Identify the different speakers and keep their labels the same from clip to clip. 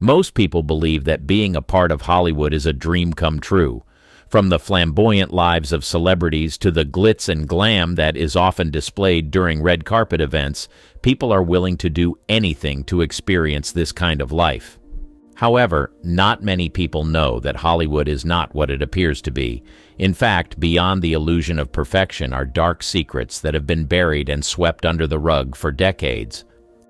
Speaker 1: Most people believe that being a part of Hollywood is a dream come true. From the flamboyant lives of celebrities to the glitz and glam that is often displayed during red carpet events, people are willing to do anything to experience this kind of life. However, not many people know that Hollywood is not what it appears to be. In fact, beyond the illusion of perfection are dark secrets that have been buried and swept under the rug for decades.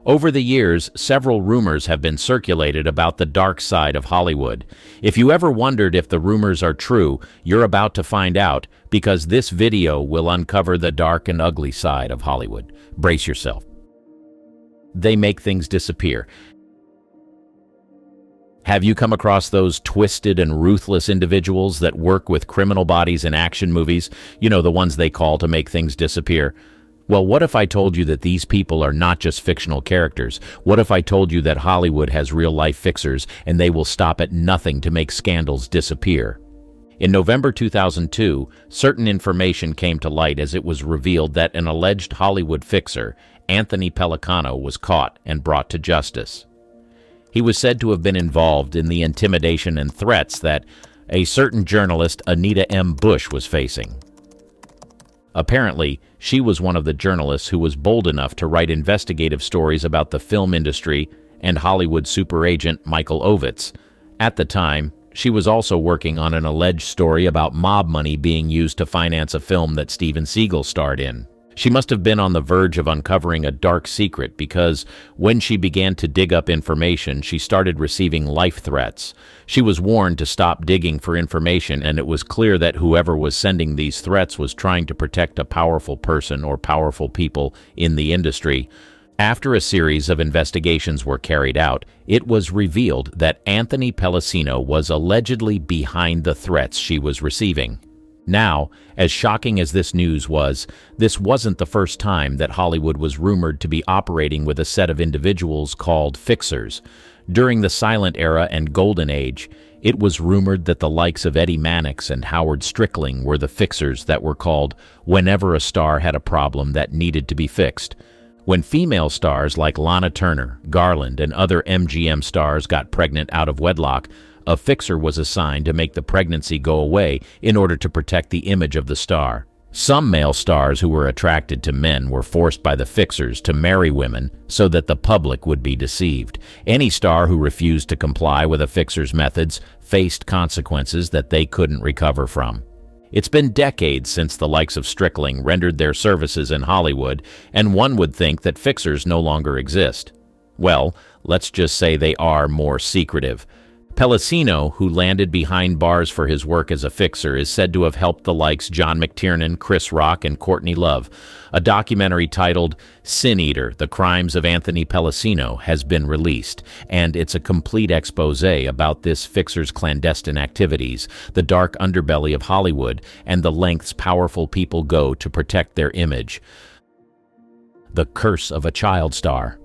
Speaker 1: Over the years, several rumors have been circulated about the dark side of Hollywood. If you ever wondered if the rumors are true, you're about to find out, because this video will uncover the dark and ugly side of Hollywood. Brace yourself. They make things disappear. Have you come across those twisted and ruthless individuals that work with criminal bodies in action movies? You know, the ones they call to make things disappear. Well, what if I told you that these people are not just fictional characters? What if I told you that Hollywood has real-life fixers and they will stop at nothing to make scandals disappear? In November 2002, certain information came to light as it was revealed that an alleged Hollywood fixer, Anthony Pellicano, was caught and brought to justice. He was said to have been involved in the intimidation and threats that a certain journalist, Anita M. Bush, was facing. Apparently, she was one of the journalists who was bold enough to write investigative stories about the film industry and Hollywood super agent Michael Ovitz. At the time, she was also working on an alleged story about mob money being used to finance a film that Steven Seagal starred in. She must have been on the verge of uncovering a dark secret because when she began to dig up information, she started receiving life threats. She was warned to stop digging for information, and it was clear that whoever was sending these threats was trying to protect a powerful person or powerful people in the industry. After a series of investigations were carried out, it was revealed that Anthony Pellicano was allegedly behind the threats she was receiving. Now, as shocking as this news was, this wasn't the first time that Hollywood was rumored to be operating with a set of individuals called fixers. During the silent era and golden age, it was rumored that the likes of Eddie Mannix and Howard Strickling were the fixers that were called whenever a star had a problem that needed to be fixed. When female stars like Lana Turner, Garland, and other MGM stars got pregnant out of wedlock, a fixer was assigned to make the pregnancy go away in order to protect the image of the star. Some male stars who were attracted to men were forced by the fixers to marry women so that the public would be deceived. Any star who refused to comply with a fixer's methods faced consequences that they couldn't recover from. It's been decades since the likes of Strickling rendered their services in Hollywood, and one would think that fixers no longer exist. Well, let's just say they are more secretive. Pellicano, who landed behind bars for his work as a fixer, is said to have helped the likes John McTiernan, Chris Rock, and Courtney Love. A documentary titled Sin Eater: The Crimes of Anthony Pellicano has been released, and it's a complete expose about this fixer's clandestine activities, the dark underbelly of Hollywood, and the lengths powerful people go to protect their image. The curse of a child star.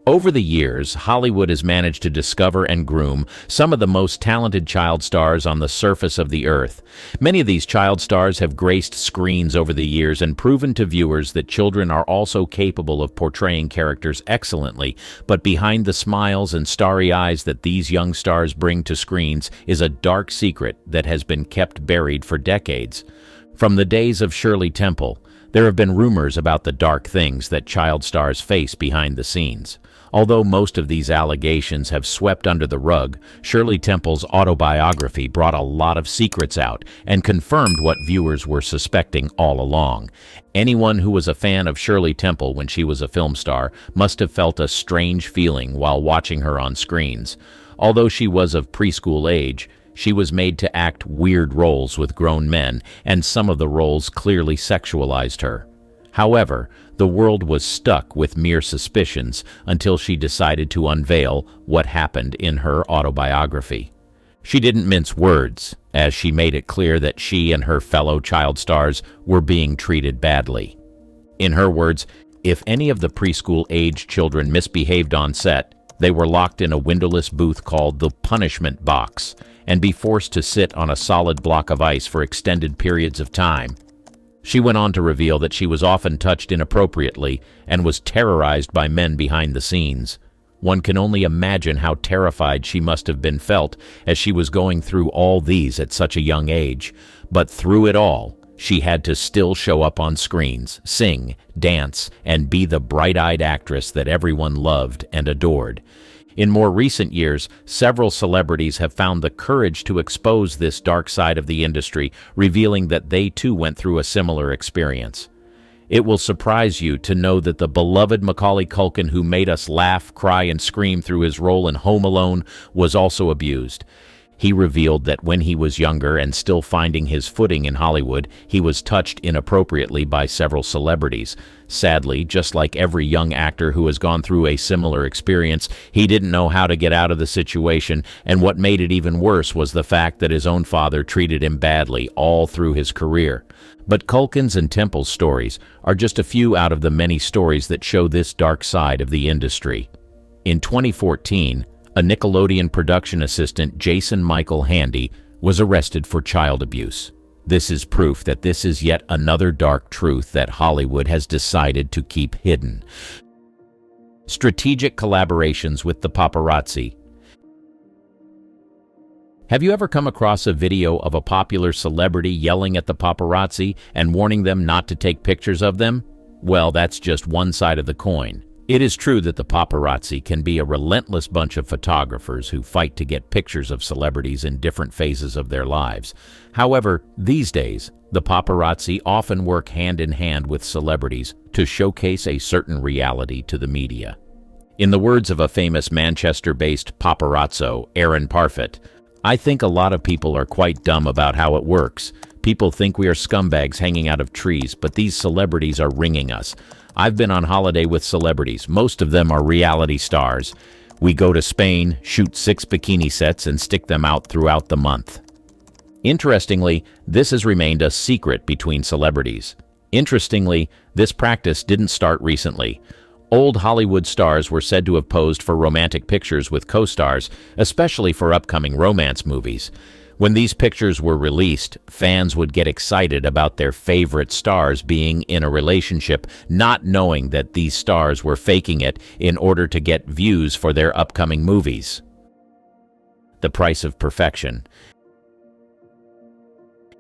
Speaker 1: Over the years, Hollywood has managed to discover and groom some of the most talented child stars on the surface of the earth. Many of these child stars have graced screens over the years and proven to viewers that children are also capable of portraying characters excellently, but behind the smiles and starry eyes that these young stars bring to screens is a dark secret that has been kept buried for decades. From the days of Shirley Temple, there have been rumors about the dark things that child stars face behind the scenes. Although most of these allegations have swept under the rug, Shirley Temple's autobiography brought a lot of secrets out and confirmed what viewers were suspecting all along. Anyone who was a fan of Shirley Temple when she was a film star must have felt a strange feeling while watching her on screens. Although she was of preschool age, she was made to act weird roles with grown men, and some of the roles clearly sexualized her. However, the world was stuck with mere suspicions until she decided to unveil what happened in her autobiography. She didn't mince words, as she made it clear that she and her fellow child stars were being treated badly. In her words, if any of the preschool-age children misbehaved on set, they were locked in a windowless booth called the punishment box and be forced to sit on a solid block of ice for extended periods of time. She went on to reveal that she was often touched inappropriately and was terrorized by men behind the scenes. One can only imagine how terrified she must have been felt as she was going through all these at such a young age. But through it all, she had to still show up on screens, sing, dance, and be the bright-eyed actress that everyone loved and adored. In more recent years, several celebrities have found the courage to expose this dark side of the industry, revealing that they too went through a similar experience. It will surprise you to know that the beloved Macaulay Culkin, who made us laugh, cry, and scream through his role in Home Alone, was also abused. He revealed that when he was younger and still finding his footing in Hollywood, he was touched inappropriately by several celebrities. Sadly, just like every young actor who has gone through a similar experience, he didn't know how to get out of the situation, and what made it even worse was the fact that his own father treated him badly all through his career. But Culkin's and Temple's stories are just a few out of the many stories that show this dark side of the industry. In 2014, a Nickelodeon production assistant, Jason Michael Handy, was arrested for child abuse. This is proof that this is yet another dark truth that Hollywood has decided to keep hidden. Strategic collaborations with the paparazzi. Have you ever come across a video of a popular celebrity yelling at the paparazzi and warning them not to take pictures of them? Well, that's just one side of the coin. It is true that the paparazzi can be a relentless bunch of photographers who fight to get pictures of celebrities in different phases of their lives. However, these days, the paparazzi often work hand in hand with celebrities to showcase a certain reality to the media. In the words of a famous Manchester-based paparazzo, Aaron Parfit, "I think a lot of people are quite dumb about how it works. People think we are scumbags hanging out of trees, but these celebrities are ringing us. I've been on holiday with celebrities. Most of them are reality stars. We go to Spain, shoot 6 bikini sets, and stick them out throughout the month." Interestingly, this has remained a secret between celebrities. Interestingly, this practice didn't start recently. Old Hollywood stars were said to have posed for romantic pictures with co-stars, especially for upcoming romance movies. When these pictures were released, fans would get excited about their favorite stars being in a relationship, not knowing that these stars were faking it in order to get views for their upcoming movies. The price of perfection.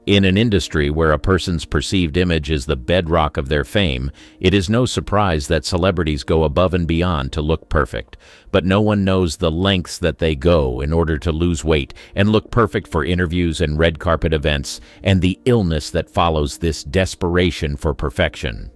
Speaker 1: In an industry where a person's perceived image is the bedrock of their fame, it is no surprise that celebrities go above and beyond to look perfect. But no one knows the lengths that they go in order to lose weight and look perfect for interviews and red carpet events, and the illness that follows this desperation for perfection.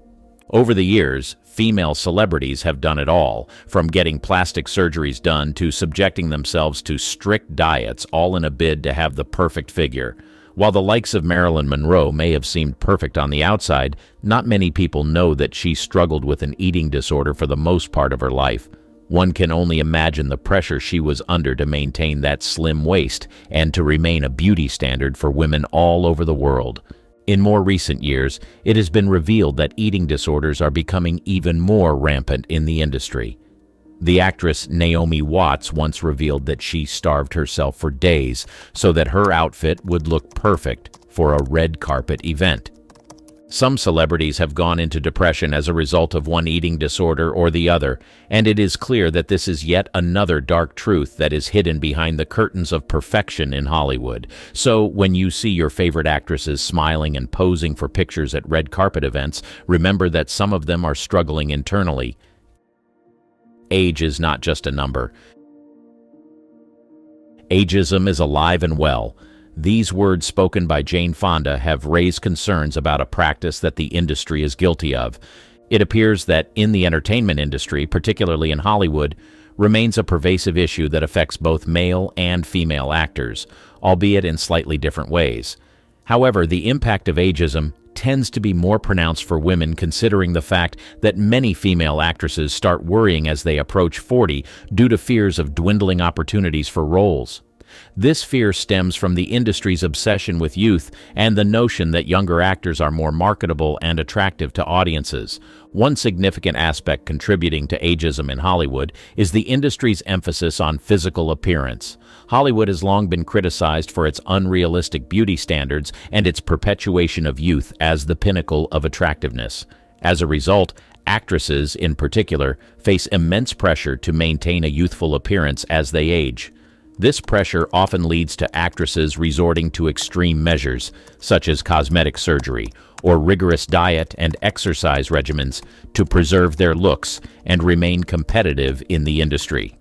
Speaker 1: Over the years, female celebrities have done it all, from getting plastic surgeries done to subjecting themselves to strict diets, all in a bid to have the perfect figure. While the likes of Marilyn Monroe may have seemed perfect on the outside, not many people know that she struggled with an eating disorder for the most part of her life. One can only imagine the pressure she was under to maintain that slim waist and to remain a beauty standard for women all over the world. In more recent years, it has been revealed that eating disorders are becoming even more rampant in the industry. The actress Naomi Watts once revealed that she starved herself for days so that her outfit would look perfect for a red carpet event. Some celebrities have gone into depression as a result of one eating disorder or the other, and it is clear that this is yet another dark truth that is hidden behind the curtains of perfection in Hollywood. So when you see your favorite actresses smiling and posing for pictures at red carpet events, remember that some of them are struggling internally. Age is not just a number. Agism is alive and well. These words spoken by Jane Fonda have raised concerns about a practice that the industry is guilty of. It appears that in the entertainment industry, particularly in Hollywood, remains a pervasive issue that affects both male and female actors, albeit in slightly different ways. However, the impact of ageism tends to be more pronounced for women, considering the fact that many female actresses start worrying as they approach 40 due to fears of dwindling opportunities for roles. This fear stems from the industry's obsession with youth and the notion that younger actors are more marketable and attractive to audiences. One significant aspect contributing to ageism in Hollywood is the industry's emphasis on physical appearance. Hollywood has long been criticized for its unrealistic beauty standards and its perpetuation of youth as the pinnacle of attractiveness. As a result, Actresses, in particular, face immense pressure to maintain a youthful appearance as they age. This pressure often leads to actresses resorting to extreme measures, such as cosmetic surgery or rigorous diet and exercise regimens to preserve their looks and remain competitive in the industry.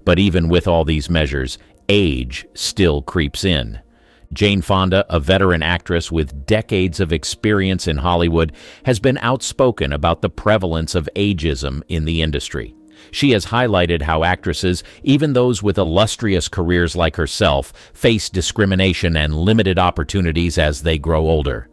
Speaker 1: But even with all these measures, age still creeps in. Jane Fonda, a veteran actress with decades of experience in Hollywood, has been outspoken about the prevalence of ageism in the industry. She has highlighted how actresses, even those with illustrious careers like herself, face discrimination and limited opportunities as they grow older.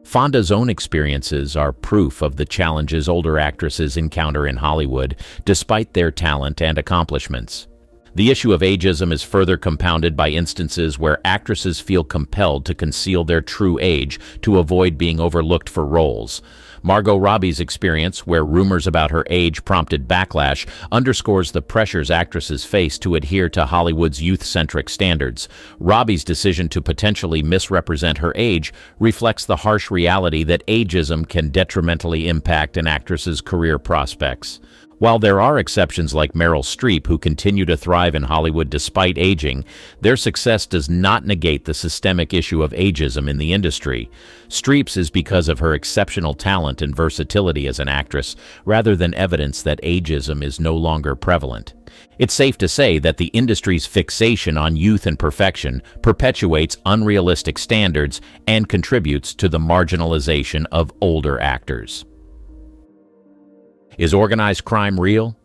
Speaker 1: Fonda's own experiences are proof of the challenges older actresses encounter in Hollywood, despite their talent and accomplishments. The issue of ageism is further compounded by instances where actresses feel compelled to conceal their true age to avoid being overlooked for roles. Margot Robbie's experience, where rumors about her age prompted backlash, underscores the pressures actresses face to adhere to Hollywood's youth-centric standards. Robbie's decision to potentially misrepresent her age reflects the harsh reality that ageism can detrimentally impact an actress's career prospects. While there are exceptions like Meryl Streep who continue to thrive in Hollywood despite aging, their success does not negate the systemic issue of ageism in the industry. Streep's is because of her exceptional talent and versatility as an actress, rather than evidence that ageism is no longer prevalent. It's safe to say that the industry's fixation on youth and perfection perpetuates unrealistic standards and contributes to the marginalization of older actors. Is organized crime real?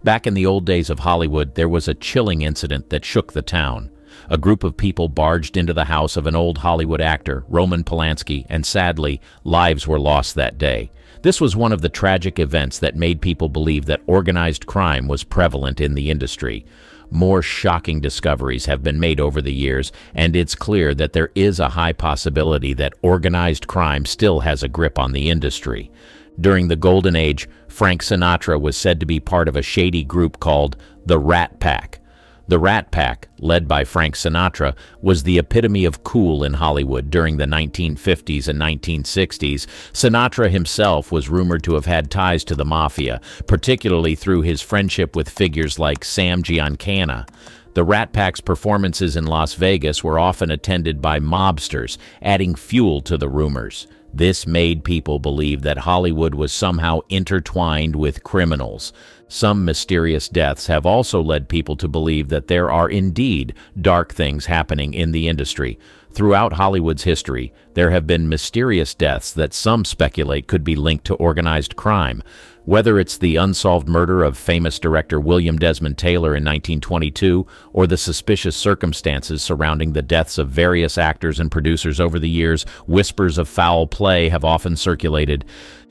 Speaker 1: Back in the old days of Hollywood, there was a chilling incident that shook the town. A group of people barged into the house of an old Hollywood actor, Roman Polanski, and sadly, lives were lost that day. This was one of the tragic events that made people believe that organized crime was prevalent in the industry. More shocking discoveries have been made over the years, and it's clear that there is a high possibility that organized crime still has a grip on the industry. During the Golden Age, Frank Sinatra was said to be part of a shady group called the Rat Pack. The Rat Pack, led by Frank Sinatra, was the epitome of cool in Hollywood during the 1950s and 1960s. Sinatra himself was rumored to have had ties to the mafia, particularly through his friendship with figures like Sam Giancana. The Rat Pack's performances in Las Vegas were often attended by mobsters, adding fuel to the rumors. This made people believe that Hollywood was somehow intertwined with criminals. Some mysterious deaths have also led people to believe that there are indeed dark things happening in the industry. Throughout Hollywood's history, there have been mysterious deaths that some speculate could be linked to organized crime. Whether it's the unsolved murder of famous director William Desmond Taylor in 1922 or the suspicious circumstances surrounding the deaths of various actors and producers over the years, whispers of foul play have often circulated.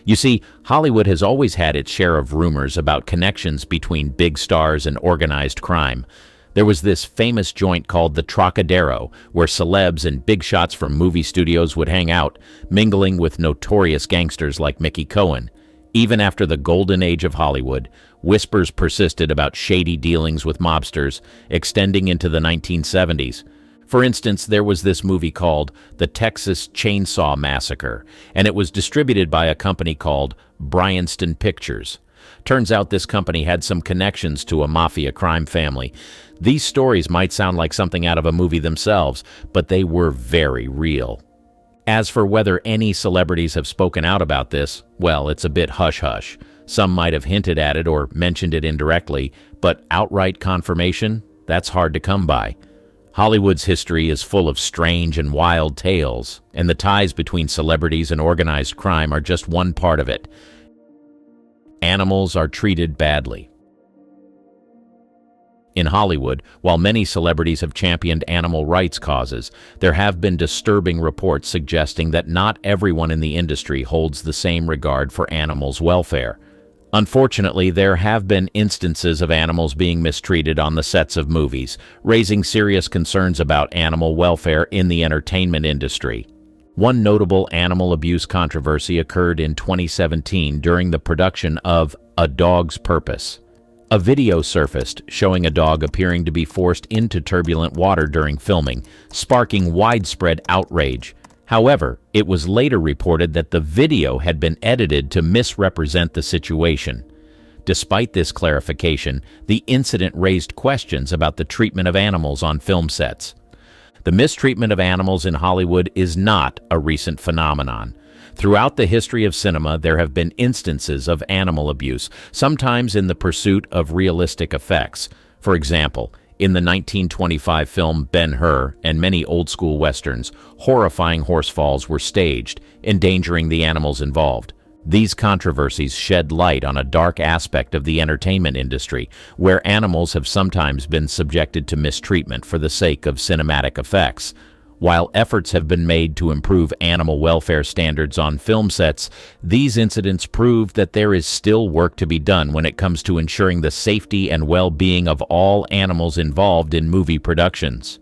Speaker 1: You see, Hollywood has always had its share of rumors about connections between big stars and organized crime. There was this famous joint called the Trocadero, where celebs and big shots from movie studios would hang out, mingling with notorious gangsters like Mickey Cohen. Even after the golden age of Hollywood, whispers persisted about shady dealings with mobsters, extending into the 1970s. For instance, there was this movie called The Texas Chainsaw Massacre, and it was distributed by a company called Bryanston Pictures. Turns out this company had some connections to a mafia crime family. These stories might sound like something out of a movie themselves, but they were very real. As for whether any celebrities have spoken out about this, well, it's a bit hush-hush. Some might have hinted at it or mentioned it indirectly, but outright confirmation, that's hard to come by. Hollywood's history is full of strange and wild tales, and the ties between celebrities and organized crime are just one part of it. Animals are treated badly. In Hollywood, while many celebrities have championed animal rights causes, there have been disturbing reports suggesting that not everyone in the industry holds the same regard for animals' welfare. Unfortunately, there have been instances of animals being mistreated on the sets of movies, raising serious concerns about animal welfare in the entertainment industry. One notable animal abuse controversy occurred in 2017 during the production of A Dog's Purpose. A video surfaced showing a dog appearing to be forced into turbulent water during filming, sparking widespread outrage. However, it was later reported that the video had been edited to misrepresent the situation. Despite this clarification, the incident raised questions about the treatment of animals on film sets. The mistreatment of animals in Hollywood is not a recent phenomenon. Throughout the history of cinema, there have been instances of animal abuse, sometimes in the pursuit of realistic effects. For example, in the 1925 film Ben-Hur and many old-school westerns, horrifying horsefalls were staged, endangering the animals involved. These controversies shed light on a dark aspect of the entertainment industry, where animals have sometimes been subjected to mistreatment for the sake of cinematic effects. While efforts have been made to improve animal welfare standards on film sets, these incidents prove that there is still work to be done when it comes to ensuring the safety and well-being of all animals involved in movie productions.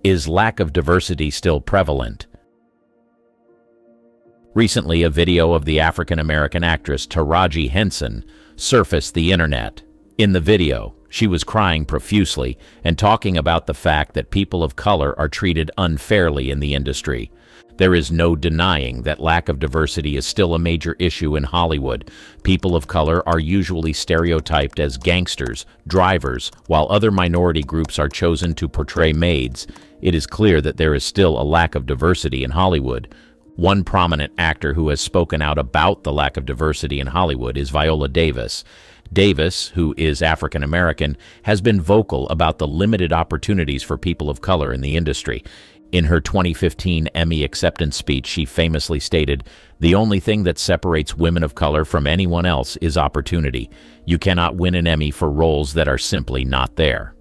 Speaker 1: Is lack of diversity still prevalent? Recently, a video of the African-American actress Taraji Henson surfaced the internet. In the video, she was crying profusely and talking about the fact that people of color are treated unfairly in the industry. There is no denying that lack of diversity is still a major issue in Hollywood. People of color are usually stereotyped as gangsters, drivers, while other minority groups are chosen to portray maids. It is clear that there is still a lack of diversity in Hollywood. One prominent actor who has spoken out about the lack of diversity in Hollywood is Viola Davis. Davis, who is African American, has been vocal about the limited opportunities for people of color in the industry. In her 2015 Emmy acceptance speech, she famously stated, "The only thing that separates women of color from anyone else is opportunity. You cannot win an Emmy for roles that are simply not there."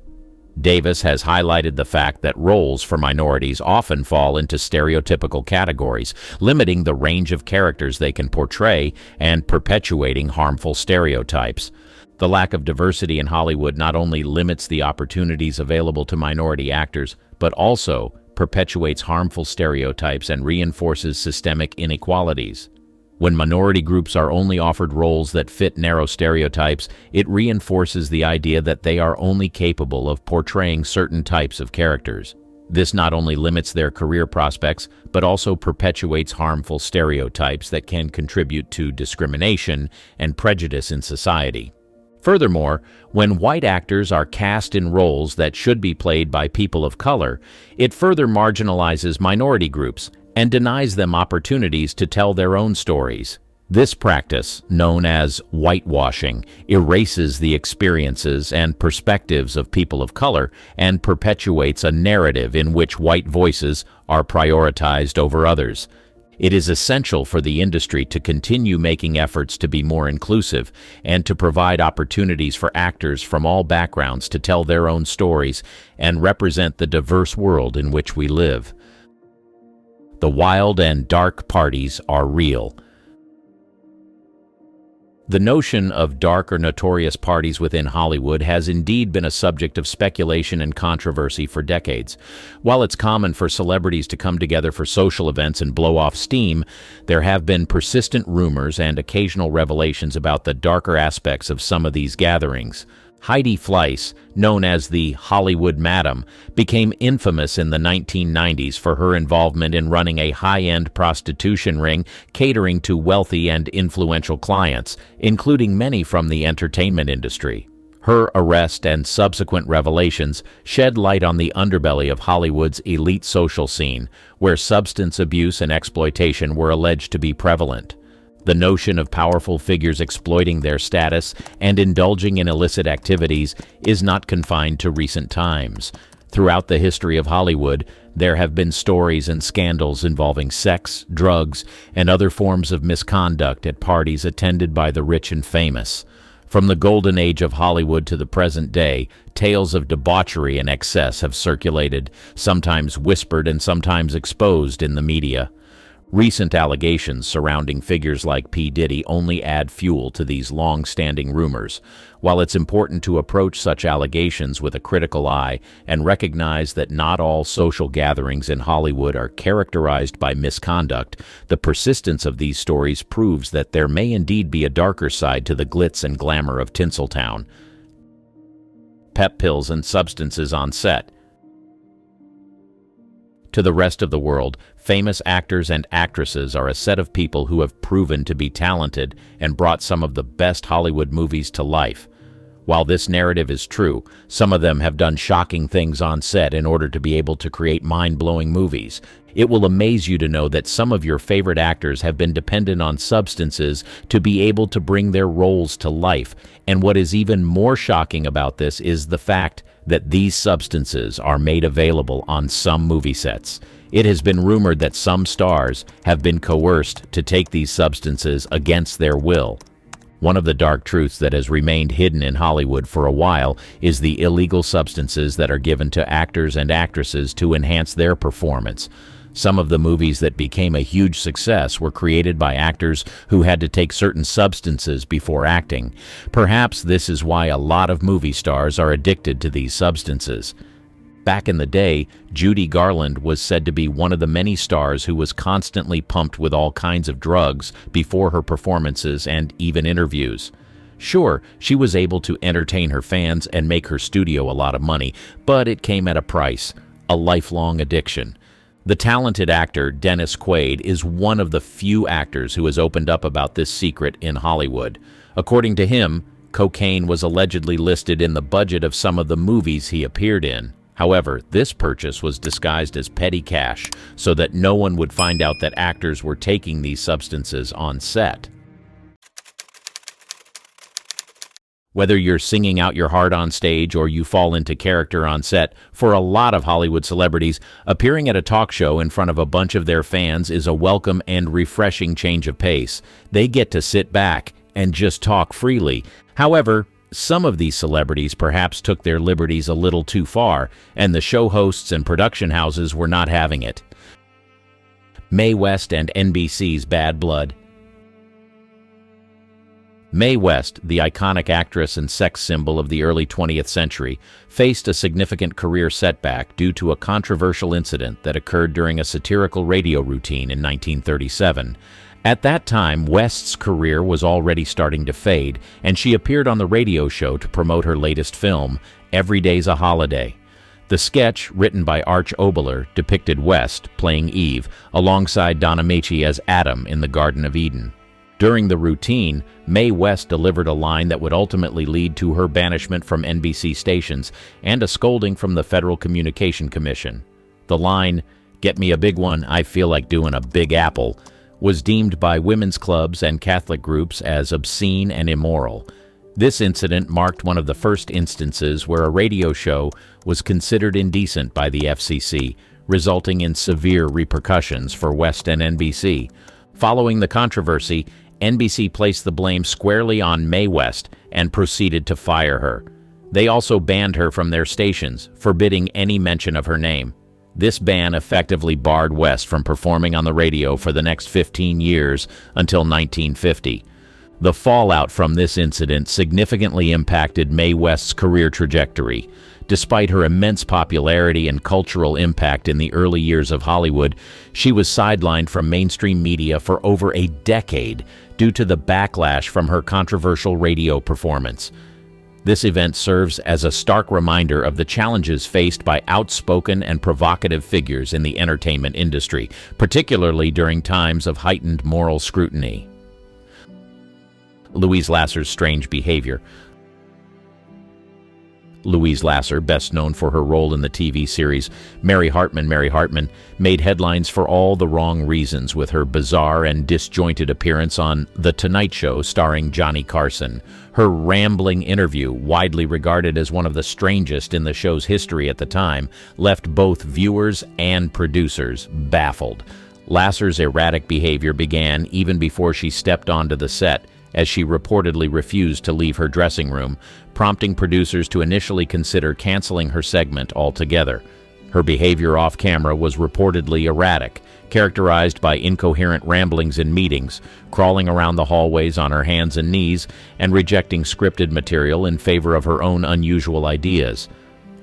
Speaker 1: Davis has highlighted the fact that roles for minorities often fall into stereotypical categories, limiting the range of characters they can portray and perpetuating harmful stereotypes. The lack of diversity in Hollywood not only limits the opportunities available to minority actors, but also perpetuates harmful stereotypes and reinforces systemic inequalities. When minority groups are only offered roles that fit narrow stereotypes, it reinforces the idea that they are only capable of portraying certain types of characters. This not only limits their career prospects, but also perpetuates harmful stereotypes that can contribute to discrimination and prejudice in society. Furthermore, when white actors are cast in roles that should be played by people of color, it further marginalizes minority groups and denies them opportunities to tell their own stories. This practice, known as whitewashing, erases the experiences and perspectives of people of color and perpetuates a narrative in which white voices are prioritized over others. It is essential for the industry to continue making efforts to be more inclusive and to provide opportunities for actors from all backgrounds to tell their own stories and represent the diverse world in which we live. The wild and dark parties are real. The notion of dark or notorious parties within Hollywood has indeed been a subject of speculation and controversy for decades. While it's common for celebrities to come together for social events and blow off steam, there have been persistent rumors and occasional revelations about the darker aspects of some of these gatherings. Heidi Fleiss, known as the Hollywood Madam, became infamous in the 1990s for her involvement in running a high-end prostitution ring catering to wealthy and influential clients, including many from the entertainment industry. Her arrest and subsequent revelations shed light on the underbelly of Hollywood's elite social scene, where substance abuse and exploitation were alleged to be prevalent. The notion of powerful figures exploiting their status and indulging in illicit activities is not confined to recent times. Throughout the history of Hollywood, there have been stories and scandals involving sex, drugs, and other forms of misconduct at parties attended by the rich and famous. From the golden age of Hollywood to the present day, tales of debauchery and excess have circulated, sometimes whispered and sometimes exposed in the media. Recent allegations surrounding figures like P. Diddy only add fuel to these long-standing rumors. While it's important to approach such allegations with a critical eye and recognize that not all social gatherings in Hollywood are characterized by misconduct, the persistence of these stories proves that there may indeed be a darker side to the glitz and glamour of Tinseltown. Pep pills and substances on set. To the rest of the world, famous actors and actresses are a set of people who have proven to be talented and brought some of the best Hollywood movies to life. While this narrative is true, some of them have done shocking things on set in order to be able to create mind-blowing movies. It will amaze you to know that some of your favorite actors have been dependent on substances to be able to bring their roles to life. And what is even more shocking about this is the fact that these substances are made available on some movie sets. It has been rumored that some stars have been coerced to take these substances against their will. One of the dark truths that has remained hidden in Hollywood for a while is the illegal substances that are given to actors and actresses to enhance their performance. Some of the movies that became a huge success were created by actors who had to take certain substances before acting. Perhaps this is why a lot of movie stars are addicted to these substances. Back in the day, Judy Garland was said to be one of the many stars who was constantly pumped with all kinds of drugs before her performances and even interviews. Sure, she was able to entertain her fans and make her studio a lot of money, but it came at a price, a lifelong addiction. The talented actor Dennis Quaid is one of the few actors who has opened up about this secret in Hollywood. According to him, cocaine was allegedly listed in the budget of some of the movies he appeared in. However, this purchase was disguised as petty cash so that no one would find out that actors were taking these substances on set. Whether you're singing out your heart on stage or you fall into character on set, for a lot of Hollywood celebrities, appearing at a talk show in front of a bunch of their fans is a welcome and refreshing change of pace. They get to sit back and just talk freely. However, some of these celebrities perhaps took their liberties a little too far, and the show hosts and production houses were not having it. Mae West and NBC's Bad Blood. Mae West, the iconic actress and sex symbol of the early 20th century, faced a significant career setback due to a controversial incident that occurred during a satirical radio routine in 1937. At that time, West's career was already starting to fade, and she appeared on the radio show to promote her latest film, Every Day's a Holiday. The sketch, written by Arch Oboler, depicted West playing Eve alongside Donna Machi as Adam in the Garden of Eden. During the routine, Mae West delivered a line that would ultimately lead to her banishment from NBC stations and a scolding from the Federal Communication Commission. The line, "Get me a big one, I feel like doing a Big Apple," was deemed by women's clubs and Catholic groups as obscene and immoral. This incident marked one of the first instances where a radio show was considered indecent by the FCC, resulting in severe repercussions for West and NBC. Following the controversy, NBC placed the blame squarely on Mae West and proceeded to fire her. They also banned her from their stations, forbidding any mention of her name. This ban effectively barred West from performing on the radio for the next 15 years until 1950. The fallout from this incident significantly impacted Mae West's career trajectory. Despite her immense popularity and cultural impact in the early years of Hollywood, she was sidelined from mainstream media for over a decade due to the backlash from her controversial radio performance. This event serves as a stark reminder of the challenges faced by outspoken and provocative figures in the entertainment industry, particularly during times of heightened moral scrutiny. Louise Lasser's strange behavior. Louise Lasser, best known for her role in the TV series Mary Hartman, made headlines for all the wrong reasons with her bizarre and disjointed appearance on The Tonight Show starring Johnny Carson. Her rambling interview, widely regarded as one of the strangest in the show's history at the time, left both viewers and producers baffled. Lasser's erratic behavior began even before she stepped onto the set, as she reportedly refused to leave her dressing room, prompting producers to initially consider canceling her segment altogether. Her behavior off-camera was reportedly erratic, characterized by incoherent ramblings in meetings, crawling around the hallways on her hands and knees, and rejecting scripted material in favor of her own unusual ideas.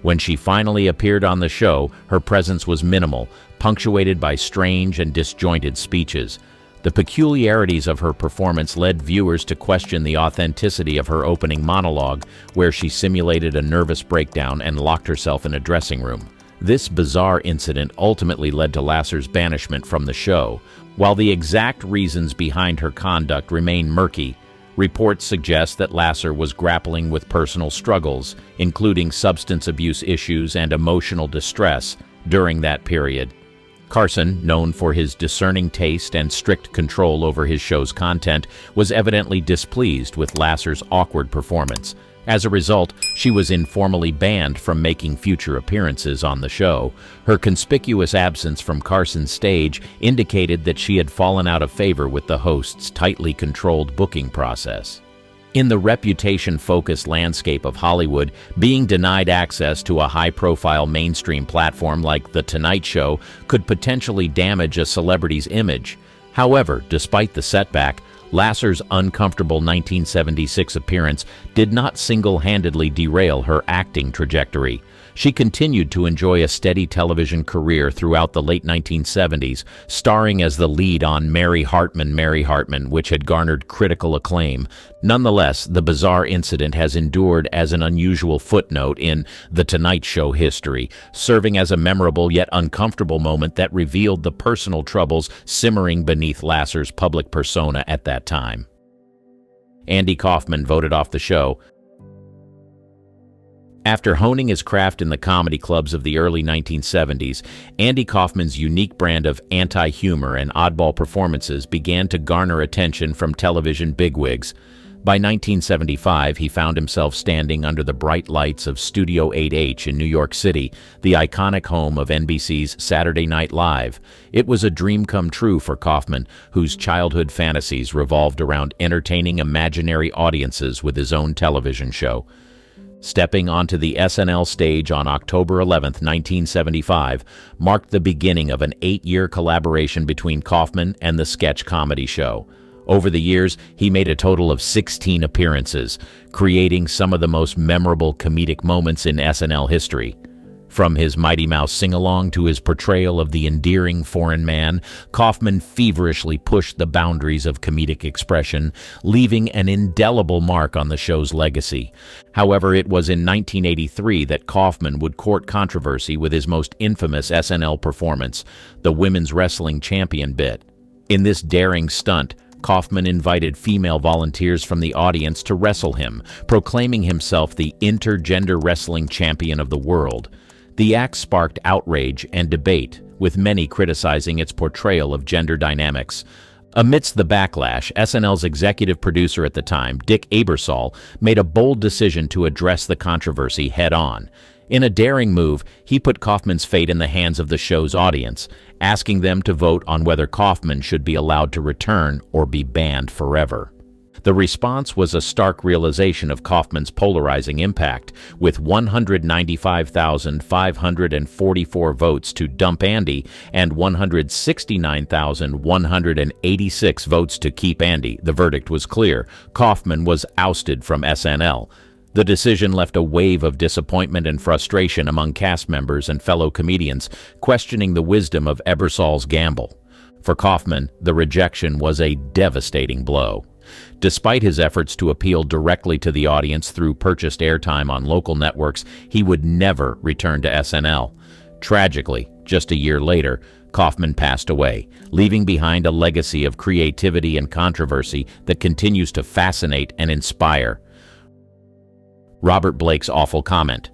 Speaker 1: When she finally appeared on the show, her presence was minimal, punctuated by strange and disjointed speeches. The peculiarities of her performance led viewers to question the authenticity of her opening monologue, where she simulated a nervous breakdown and locked herself in a dressing room. This bizarre incident ultimately led to Lasser's banishment from the show. While the exact reasons behind her conduct remain murky, reports suggest that Lasser was grappling with personal struggles, including substance abuse issues and emotional distress, during that period. Carson, known for his discerning taste and strict control over his show's content, was evidently displeased with Lasser's awkward performance. As a result, she was informally banned from making future appearances on the show. Her conspicuous absence from Carson's stage indicated that she had fallen out of favor with the host's tightly controlled booking process. In the reputation-focused landscape of Hollywood, being denied access to a high-profile mainstream platform like The Tonight Show could potentially damage a celebrity's image. However, despite the setback, Lasser's uncomfortable 1976 appearance did not single-handedly derail her acting trajectory. She continued to enjoy a steady television career throughout the late 1970s, starring as the lead on Mary Hartman, which had garnered critical acclaim. Nonetheless, the bizarre incident has endured as an unusual footnote in The Tonight Show history, serving as a memorable yet uncomfortable moment that revealed the personal troubles simmering beneath Lasser's public persona at that time. Andy Kaufman voted off the show. After honing his craft in the comedy clubs of the early 1970s, Andy Kaufman's unique brand of anti-humor and oddball performances began to garner attention from television bigwigs. By 1975, he found himself standing under the bright lights of Studio 8H in New York City, the iconic home of NBC's Saturday Night Live. It was a dream come true for Kaufman, whose childhood fantasies revolved around entertaining imaginary audiences with his own television show. Stepping onto the SNL stage on October 11, 1975, marked the beginning of an 8-year collaboration between Kaufman and the sketch comedy show. Over the years, he made a total of 16 appearances, creating some of the most memorable comedic moments in SNL history. From his Mighty Mouse sing-along to his portrayal of the endearing foreign man, Kaufman feverishly pushed the boundaries of comedic expression, leaving an indelible mark on the show's legacy. However, it was in 1983 that Kaufman would court controversy with his most infamous SNL performance, the women's wrestling champion bit. In this daring stunt, Kaufman invited female volunteers from the audience to wrestle him, proclaiming himself the intergender wrestling champion of the world. The act sparked outrage and debate, with many criticizing its portrayal of gender dynamics. Amidst the backlash, SNL's executive producer at the time, Dick Ebersol, made a bold decision to address the controversy head-on. In a daring move, he put Kaufman's fate in the hands of the show's audience, asking them to vote on whether Kaufman should be allowed to return or be banned forever. The response was a stark realization of Kaufman's polarizing impact, with 195,544 votes to dump Andy and 169,186 votes to keep Andy. The verdict was clear. Kaufman was ousted from SNL. The decision left a wave of disappointment and frustration among cast members and fellow comedians, questioning the wisdom of Ebersol's gamble. For Kaufman, the rejection was a devastating blow. Despite his efforts to appeal directly to the audience through purchased airtime on local networks, he would never return to SNL. Tragically, just a year later, Kaufman passed away, leaving behind a legacy of creativity and controversy that continues to fascinate and inspire. Robert Blake's awful comment.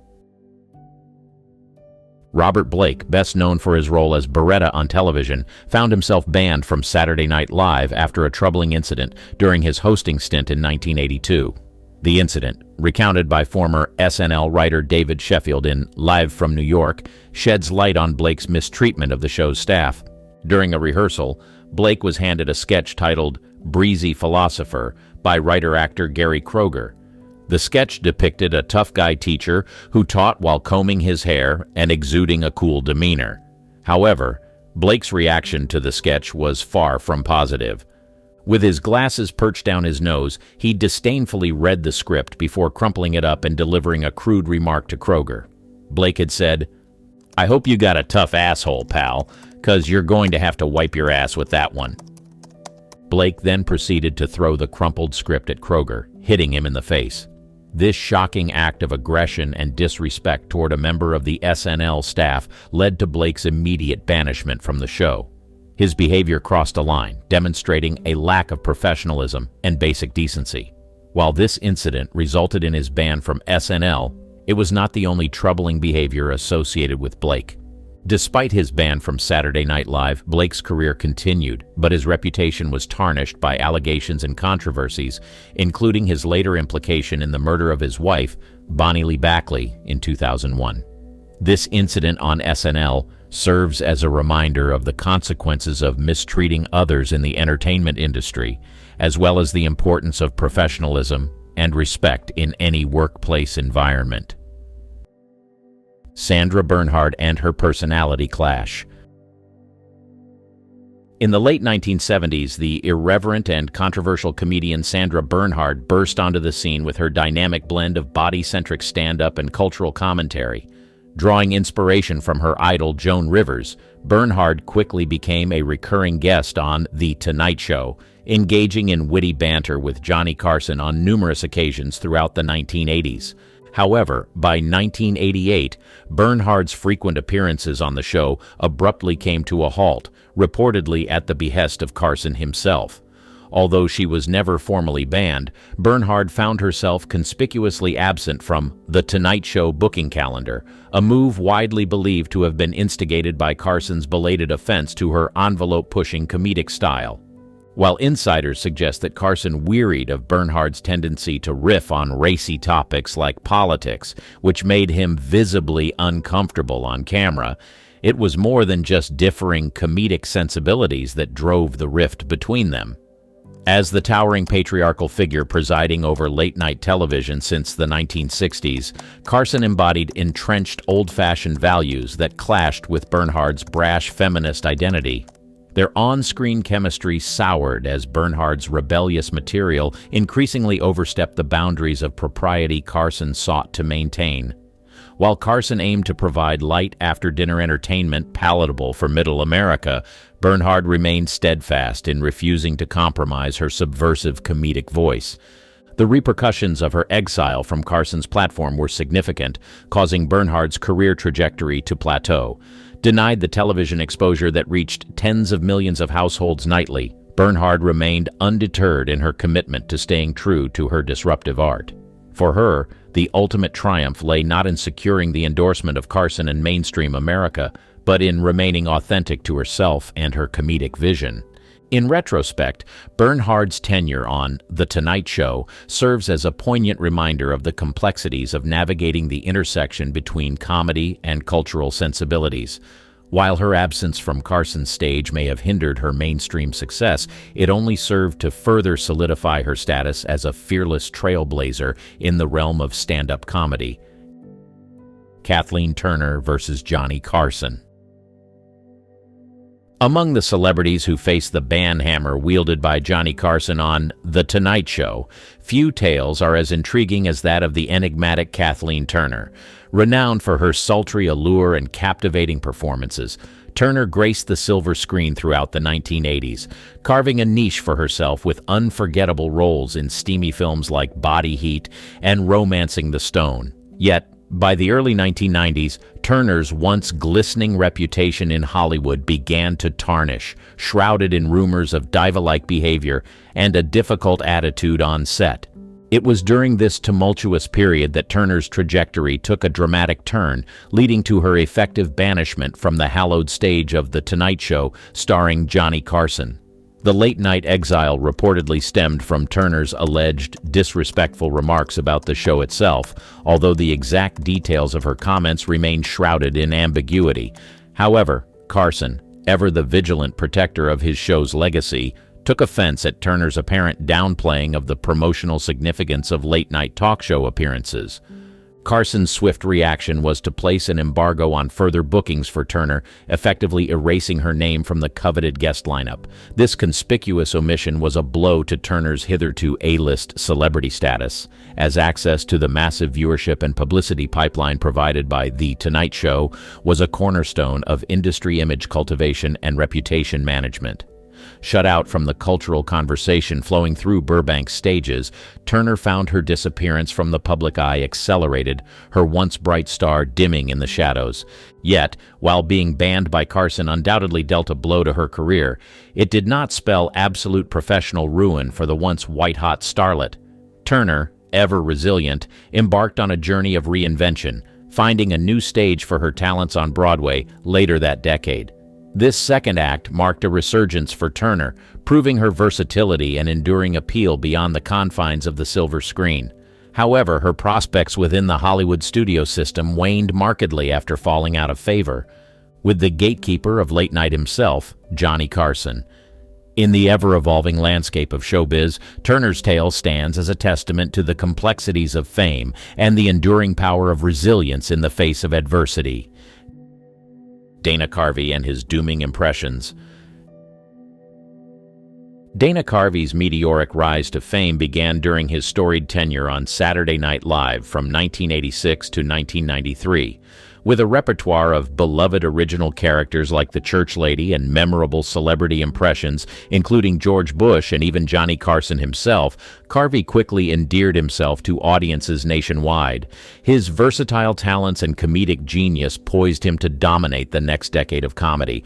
Speaker 1: Robert Blake, best known for his role as Beretta on television, found himself banned from Saturday Night Live after a troubling incident during his hosting stint in 1982. The incident, recounted by former SNL writer David Sheffield in Live from New York, sheds light on Blake's mistreatment of the show's staff. During a rehearsal, Blake was handed a sketch titled Breezy Philosopher by writer-actor Gary Kroeger. The sketch depicted a tough guy teacher who taught while combing his hair and exuding a cool demeanor. However, Blake's reaction to the sketch was far from positive. With his glasses perched down his nose, he disdainfully read the script before crumpling it up and delivering a crude remark to Kroeger. Blake had said, "I hope you got a tough asshole, pal, 'cause you're going to have to wipe your ass with that one." Blake then proceeded to throw the crumpled script at Kroeger, hitting him in the face. This shocking act of aggression and disrespect toward a member of the SNL staff led to Blake's immediate banishment from the show. His behavior crossed a line, demonstrating a lack of professionalism and basic decency. While this incident resulted in his ban from SNL, it was not the only troubling behavior associated with Blake. Despite his ban from Saturday Night Live, Blake's career continued, but his reputation was tarnished by allegations and controversies, including his later implication in the murder of his wife, Bonnie Lee Bakley, in 2001. This incident on SNL serves as a reminder of the consequences of mistreating others in the entertainment industry, as well as the importance of professionalism and respect in any workplace environment. Sandra Bernhard and her personality clash. In the late 1970s, the irreverent and controversial comedian Sandra Bernhard burst onto the scene with her dynamic blend of body-centric stand-up and cultural commentary. Drawing inspiration from her idol Joan Rivers, Bernhard quickly became a recurring guest on The Tonight Show, engaging in witty banter with Johnny Carson on numerous occasions throughout the 1980s. However, by 1988, Bernhard's frequent appearances on the show abruptly came to a halt, reportedly at the behest of Carson himself. Although she was never formally banned, Bernhard found herself conspicuously absent from The Tonight Show booking calendar, a move widely believed to have been instigated by Carson's belated offense to her envelope-pushing comedic style. While insiders suggest that Carson wearied of Bernhard's tendency to riff on racy topics like politics, which made him visibly uncomfortable on camera, it was more than just differing comedic sensibilities that drove the rift between them. As the towering patriarchal figure presiding over late-night television since the 1960s, Carson embodied entrenched old-fashioned values that clashed with Bernhard's brash feminist identity. Their on-screen chemistry soured as Bernhard's rebellious material increasingly overstepped the boundaries of propriety Carson sought to maintain. While Carson aimed to provide light after-dinner entertainment palatable for middle America, Bernhard remained steadfast in refusing to compromise her subversive comedic voice. The repercussions of her exile from Carson's platform were significant, causing Bernhard's career trajectory to plateau. Denied the television exposure that reached tens of millions of households nightly, Bernhard remained undeterred in her commitment to staying true to her disruptive art. For her, the ultimate triumph lay not in securing the endorsement of Carson in mainstream America, but in remaining authentic to herself and her comedic vision. In retrospect, Bernhard's tenure on The Tonight Show serves as a poignant reminder of the complexities of navigating the intersection between comedy and cultural sensibilities. While her absence from Carson's stage may have hindered her mainstream success, it only served to further solidify her status as a fearless trailblazer in the realm of stand-up comedy. Kathleen Turner versus Johnny Carson. Among the celebrities who faced the ban hammer wielded by Johnny Carson on The Tonight Show, few tales are as intriguing as that of the enigmatic Kathleen Turner. Renowned for her sultry allure and captivating performances, Turner graced the silver screen throughout the 1980s, carving a niche for herself with unforgettable roles in steamy films like Body Heat and Romancing the Stone. Yet, by the early 1990s, Turner's once glistening reputation in Hollywood began to tarnish, shrouded in rumors of diva-like behavior and a difficult attitude on set. It was during this tumultuous period that Turner's trajectory took a dramatic turn, leading to her effective banishment from the hallowed stage of The Tonight Show starring Johnny Carson. The late-night exile reportedly stemmed from Turner's alleged disrespectful remarks about the show itself, although the exact details of her comments remain shrouded in ambiguity. However, Carson, ever the vigilant protector of his show's legacy, took offense at Turner's apparent downplaying of the promotional significance of late-night talk show appearances. Carson's swift reaction was to place an embargo on further bookings for Turner, effectively erasing her name from the coveted guest lineup. This conspicuous omission was a blow to Turner's hitherto A-list celebrity status, as access to the massive viewership and publicity pipeline provided by The Tonight Show was a cornerstone of industry image cultivation and reputation management. Shut out from the cultural conversation flowing through Burbank's stages, Turner found her disappearance from the public eye accelerated, her once bright star dimming in the shadows. Yet, while being banned by Carson undoubtedly dealt a blow to her career, it did not spell absolute professional ruin for the once white-hot starlet. Turner, ever resilient, embarked on a journey of reinvention, finding a new stage for her talents on Broadway later that decade. This second act marked a resurgence for Turner, proving her versatility and enduring appeal beyond the confines of the silver screen. However, her prospects within the Hollywood studio system waned markedly after falling out of favor, with the gatekeeper of late night himself, Johnny Carson. In the ever-evolving landscape of showbiz, Turner's tale stands as a testament to the complexities of fame and the enduring power of resilience in the face of adversity. Dana Carvey and his dooming impressions. Dana Carvey's meteoric rise to fame began during his storied tenure on Saturday Night Live from 1986 to 1993. With a repertoire of beloved original characters like the Church Lady and memorable celebrity impressions, including George Bush and even Johnny Carson himself, Carvey quickly endeared himself to audiences nationwide. His versatile talents and comedic genius poised him to dominate the next decade of comedy.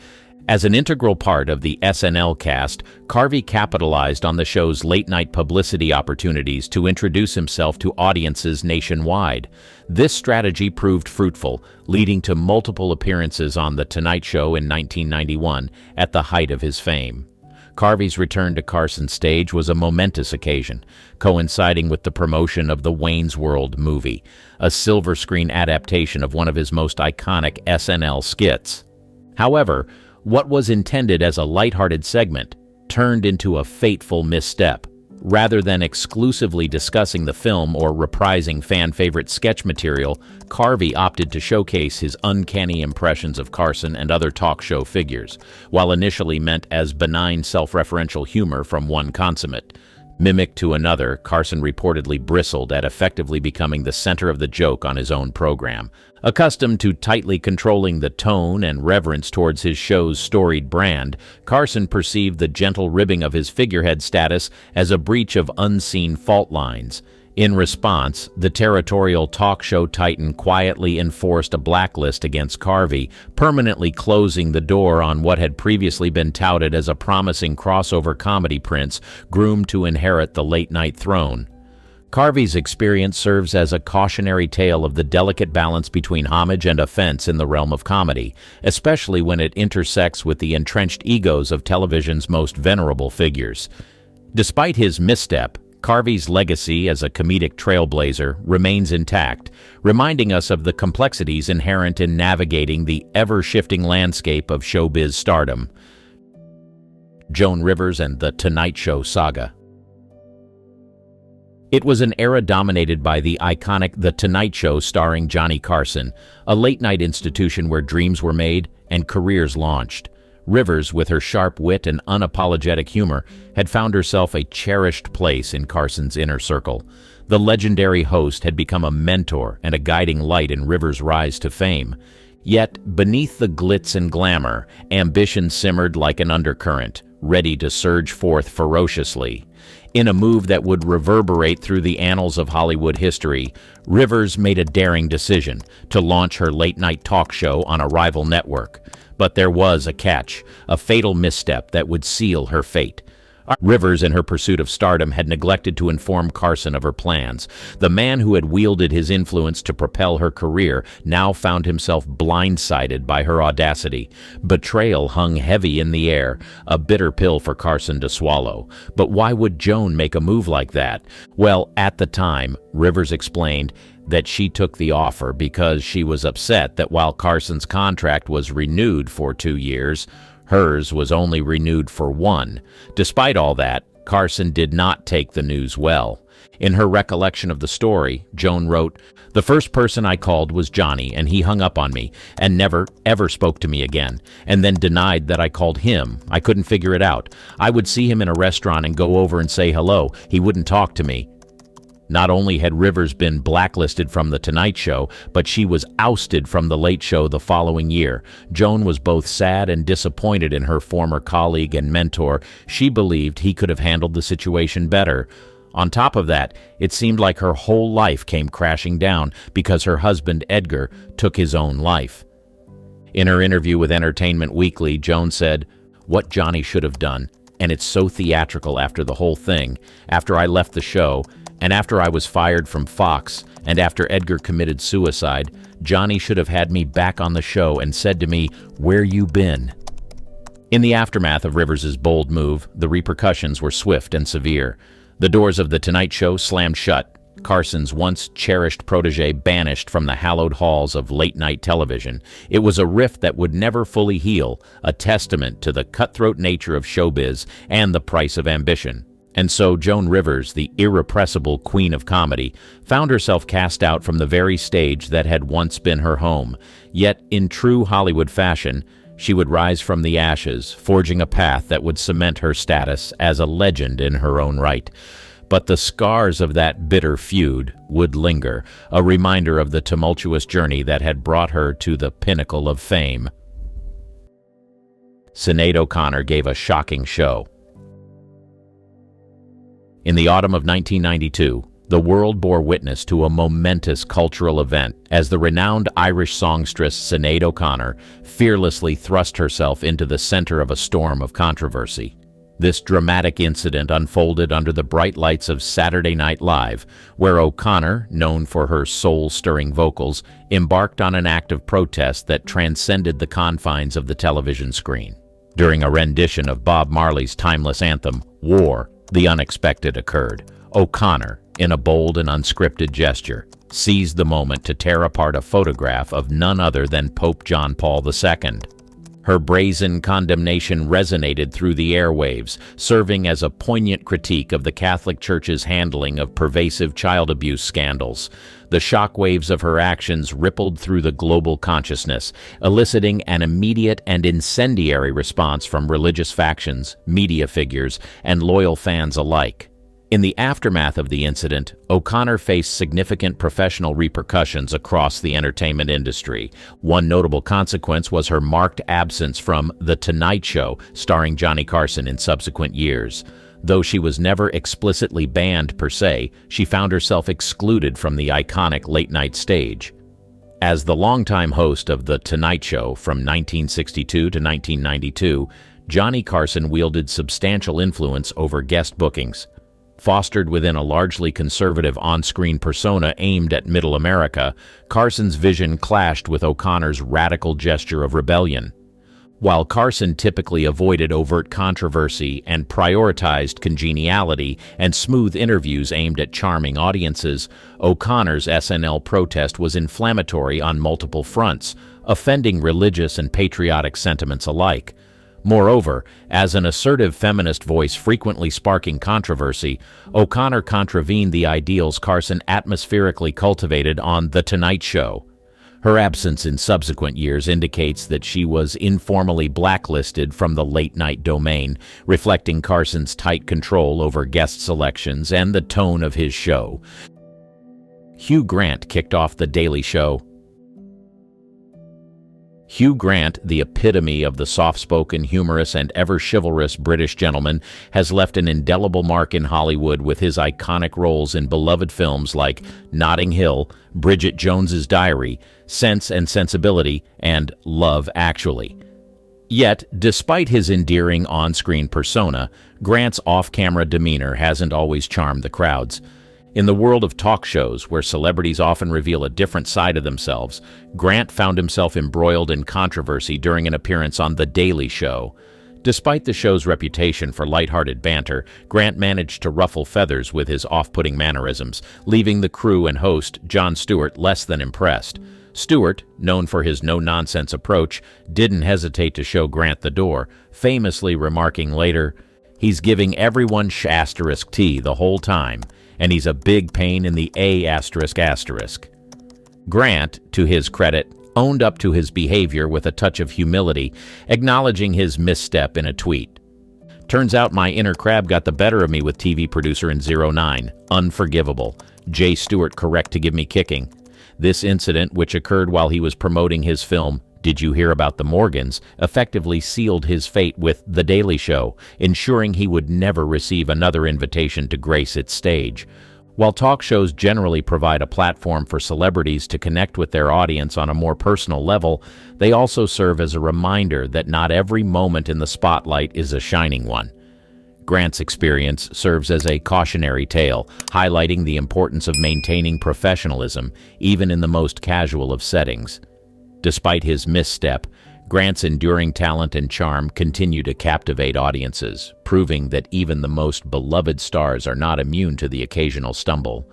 Speaker 1: As an integral part of the SNL cast, Carvey capitalized on the show's late-night publicity opportunities to introduce himself to audiences nationwide. This strategy proved fruitful, leading to multiple appearances on The Tonight Show in 1991, at the height of his fame. Carvey's return to Carson's stage was a momentous occasion, coinciding with the promotion of the Wayne's World movie, a silver screen adaptation of one of his most iconic SNL skits. However, what was intended as a lighthearted segment turned into a fateful misstep. Rather than exclusively discussing the film or reprising fan-favorite sketch material, Carvey opted to showcase his uncanny impressions of Carson and other talk show figures, while initially meant as benign self-referential humor from one consummate. Mimic to another, Carson reportedly bristled at effectively becoming the center of the joke on his own program. Accustomed to tightly controlling the tone and reverence towards his show's storied brand, Carson perceived the gentle ribbing of his figurehead status as a breach of unseen fault lines. In response, the territorial talk show titan quietly enforced a blacklist against Carvey, permanently closing the door on what had previously been touted as a promising crossover comedy prince groomed to inherit the late-night throne. Carvey's experience serves as a cautionary tale of the delicate balance between homage and offense in the realm of comedy, especially when it intersects with the entrenched egos of television's most venerable figures. Despite his misstep, Carvey's legacy as a comedic trailblazer remains intact, reminding us of the complexities inherent in navigating the ever-shifting landscape of showbiz stardom. Joan Rivers and The Tonight Show saga. It was an era dominated by the iconic The Tonight Show starring Johnny Carson, a late-night institution where dreams were made and careers launched. Rivers, with her sharp wit and unapologetic humor, had found herself a cherished place in Carson's inner circle. The legendary host had become a mentor and a guiding light in Rivers' rise to fame. Yet, beneath the glitz and glamour, ambition simmered like an undercurrent, ready to surge forth ferociously. In a move that would reverberate through the annals of Hollywood history, Rivers made a daring decision to launch her late-night talk show on a rival network. But there was a catch, a fatal misstep that would seal her fate. Rivers, in her pursuit of stardom, had neglected to inform Carson of her plans. The man who had wielded his influence to propel her career now found himself blindsided by her audacity. Betrayal hung heavy in the air, a bitter pill for Carson to swallow. But why would Joan make a move like that? Well, at the time, Rivers explained that she took the offer because she was upset that while Carson's contract was renewed for 2 years, hers was only renewed for 1. Despite all that, Carson did not take the news well. In her recollection of the story, Joan wrote, "The first person I called was Johnny, and he hung up on me and never, ever spoke to me again, and then denied that I called him. I couldn't figure it out. I would see him in a restaurant and go over and say hello. He wouldn't talk to me. Not only had Rivers been blacklisted from The Tonight Show, but she was ousted from The Late Show the following year. Joan was both sad and disappointed in her former colleague and mentor. She believed he could have handled the situation better. On top of that, it seemed like her whole life came crashing down because her husband, Edgar, took his own life. In her interview with Entertainment Weekly, Joan said, "What Johnny should have done, and it's so theatrical after the whole thing, after I left the show, and after I was fired from Fox, and after Edgar committed suicide, Johnny should have had me back on the show and said to me, 'Where you been?'" In the aftermath of Rivers' bold move, the repercussions were swift and severe. The doors of The Tonight Show slammed shut, Carson's once cherished protege banished from the hallowed halls of late-night television. It was a rift that would never fully heal, a testament to the cutthroat nature of showbiz and the price of ambition. And so Joan Rivers, the irrepressible queen of comedy, found herself cast out from the very stage that had once been her home. Yet, in true Hollywood fashion, she would rise from the ashes, forging a path that would cement her status as a legend in her own right. But the scars of that bitter feud would linger, a reminder of the tumultuous journey that had brought her to the pinnacle of fame. Sinead O'Connor gave a shocking show. In the autumn of 1992, the world bore witness to a momentous cultural event as the renowned Irish songstress Sinead O'Connor fearlessly thrust herself into the center of a storm of controversy. This dramatic incident unfolded under the bright lights of Saturday Night Live, where O'Connor, known for her soul-stirring vocals, embarked on an act of protest that transcended the confines of the television screen. During a rendition of Bob Marley's timeless anthem, War, the unexpected occurred. O'Connor, in a bold and unscripted gesture, seized the moment to tear apart a photograph of none other than Pope John Paul II. Her brazen condemnation resonated through the airwaves, serving as a poignant critique of the Catholic Church's handling of pervasive child abuse scandals. The shockwaves of her actions rippled through the global consciousness, eliciting an immediate and incendiary response from religious factions, media figures, and loyal fans alike. In the aftermath of the incident, O'Connor faced significant professional repercussions across the entertainment industry. One notable consequence was her marked absence from The Tonight Show, starring Johnny Carson, in subsequent years. Though she was never explicitly banned per se, she found herself excluded from the iconic late-night stage. As the longtime host of The Tonight Show from 1962 to 1992, Johnny Carson wielded substantial influence over guest bookings. Fostered within a largely conservative on-screen persona aimed at Middle America, Carson's vision clashed with O'Connor's radical gesture of rebellion. While Carson typically avoided overt controversy and prioritized congeniality and smooth interviews aimed at charming audiences, O'Connor's SNL protest was inflammatory on multiple fronts, offending religious and patriotic sentiments alike. Moreover, as an assertive feminist voice frequently sparking controversy, O'Connor contravened the ideals Carson atmospherically cultivated on The Tonight Show. Her absence in subsequent years indicates that she was informally blacklisted from the late-night domain, reflecting Carson's tight control over guest selections and the tone of his show. Hugh Grant kicked off The Daily Show. Hugh Grant, the epitome of the soft-spoken, humorous, and ever-chivalrous British gentleman, has left an indelible mark in Hollywood with his iconic roles in beloved films like Notting Hill, Bridget Jones's Diary, Sense and Sensibility, and Love Actually. Yet, despite his endearing on-screen persona, Grant's off-camera demeanor hasn't always charmed the crowds. In the world of talk shows, where celebrities often reveal a different side of themselves, Grant found himself embroiled in controversy during an appearance on The Daily Show. Despite the show's reputation for lighthearted banter, Grant managed to ruffle feathers with his off-putting mannerisms, leaving the crew and host, Jon Stewart, less than impressed. Stewart, known for his no-nonsense approach, didn't hesitate to show Grant the door, famously remarking later, "He's giving everyone *T the whole time, and he's a big pain in the A****. Grant, to his credit, owned up to his behavior with a touch of humility, acknowledging his misstep in a tweet. "Turns out my inner crab got the better of me with TV producer in '09. Unforgivable. J. Stewart correct to give me kicking. This incident, which occurred while he was promoting his film, Did You Hear About the Morgans, effectively sealed his fate with The Daily Show, ensuring he would never receive another invitation to grace its stage. While talk shows generally provide a platform for celebrities to connect with their audience on a more personal level, they also serve as a reminder that not every moment in the spotlight is a shining one. Grant's experience serves as a cautionary tale, highlighting the importance of maintaining professionalism, even in the most casual of settings. Despite his misstep, Grant's enduring talent and charm continue to captivate audiences, proving that even the most beloved stars are not immune to the occasional stumble.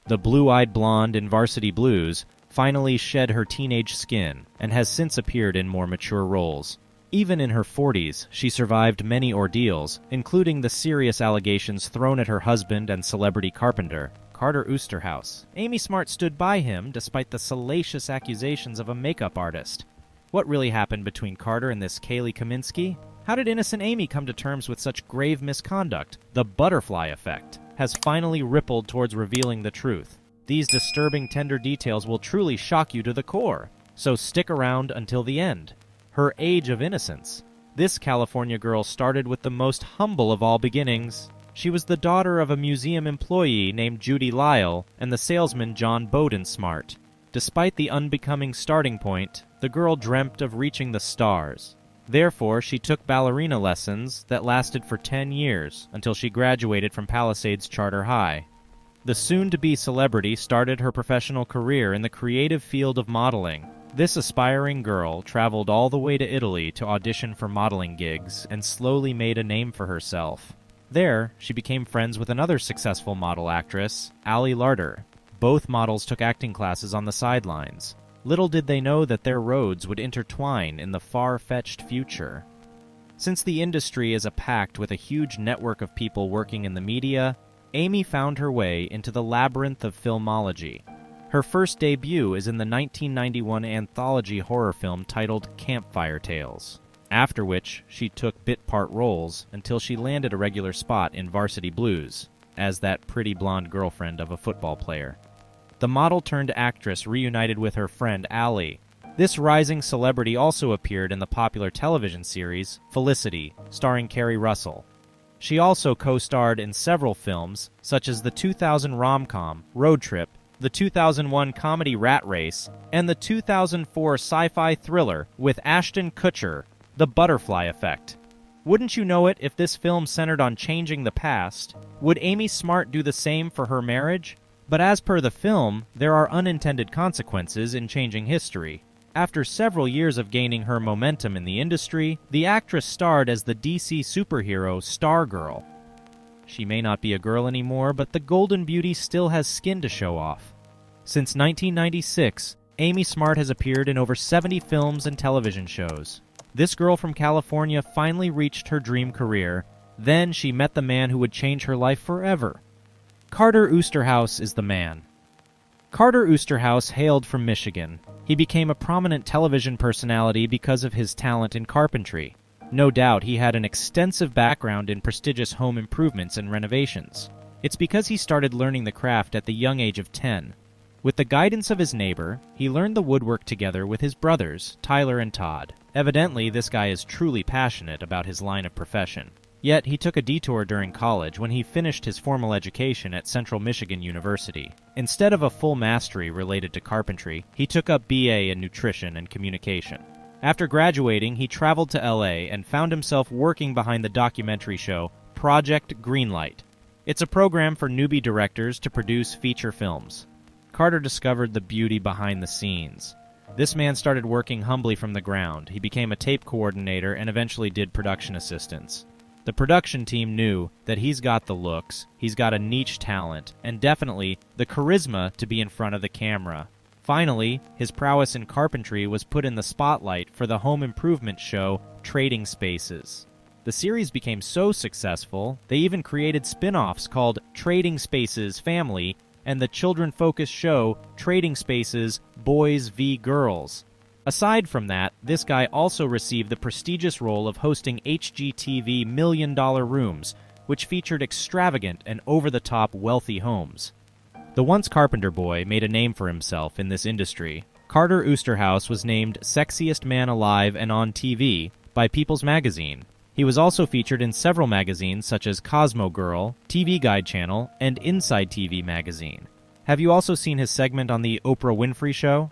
Speaker 2: The blue-eyed blonde in Varsity Blues finally shed her teenage skin and has since appeared in more mature roles. Even in her 40s, she survived many ordeals, including the serious allegations thrown at her husband and celebrity carpenter, Carter Osterhouse. Amy Smart stood by him despite the salacious accusations of a makeup artist. What really happened between Carter and this Kaylee Kaminsky? How did innocent Amy come to terms with such grave misconduct? The butterfly effect has finally rippled towards revealing the truth. These disturbing tender details will truly shock you to the core, so stick around until the end. Her age of innocence. This California girl started with the most humble of all beginnings. She was the daughter of a museum employee named Judy Lyle and the salesman John Bowden Smart. Despite the unbecoming starting point, the girl dreamt of reaching the stars. Therefore, she took ballerina lessons that lasted for 10 years until she graduated from Palisades Charter High. The soon-to-be celebrity started her professional career in the creative field of modeling. This aspiring girl traveled all the way to Italy to audition for modeling gigs and slowly made a name for herself. There, she became friends with another successful model actress, Ali Larter. Both models took acting classes on the sidelines. Little did they know that their roads would intertwine in the far-fetched future. Since the industry is a pact with a huge network of people working in the media, Amy found her way into the labyrinth of filmology. Her first debut is in the 1991 anthology horror film titled Campfire Tales, after which she took bit-part roles until she landed a regular spot in Varsity Blues as that pretty blonde girlfriend of a football player. The model-turned-actress reunited with her friend Allie. This rising celebrity also appeared in the popular television series Felicity, starring Kerry Russell. She also co-starred in several films, such as the 2000 rom-com Road Trip, the 2001 comedy Rat Race, and the 2004 sci-fi thriller with Ashton Kutcher, The Butterfly Effect. Wouldn't you know it if this film centered on changing the past? Would Amy Smart do the same for her marriage? But as per the film, there are unintended consequences in changing history. After several years of gaining her momentum in the industry, the actress starred as the DC superhero Stargirl. She may not be a girl anymore, but the Golden Beauty still has skin to show off. Since 1996, Amy Smart has appeared in over 70 films and television shows. This girl from California finally reached her dream career. Then she met the man who would change her life forever. Carter Osterhouse is the man. Carter Osterhouse hailed from Michigan. He became a prominent television personality because of his talent in carpentry. No doubt he had an extensive background in prestigious home improvements and renovations. It's because he started learning the craft at the young age of 10. With the guidance of his neighbor, he learned the woodwork together with his brothers, Tyler and Todd. Evidently, this guy is truly passionate about his line of profession. Yet, he took a detour during college when he finished his formal education at Central Michigan University. Instead of a full mastery related to carpentry, he took up BA in nutrition and communication. After graduating, he traveled to LA and found himself working behind the documentary show Project Greenlight. It's a program for newbie directors to produce feature films. Carter discovered the beauty behind the scenes. This man started working humbly from the ground. He became a tape coordinator and eventually did production assistance. The production team knew that he's got the looks, he's got a niche talent, and definitely the charisma to be in front of the camera. Finally, his prowess in carpentry was put in the spotlight for the home improvement show Trading Spaces. The series became so successful, they even created spin-offs called Trading Spaces Family and the children-focused show Trading Spaces Boys v. Girls. Aside from that, this guy also received the prestigious role of hosting HGTV Million Dollar Rooms, which featured extravagant and over-the-top wealthy homes. The once carpenter boy made a name for himself in this industry. Carter Osterhouse was named Sexiest Man Alive and on TV by People's Magazine. He was also featured in several magazines such as Cosmo Girl, TV Guide Channel, and Inside TV Magazine. Have you also seen his segment on The Oprah Winfrey Show?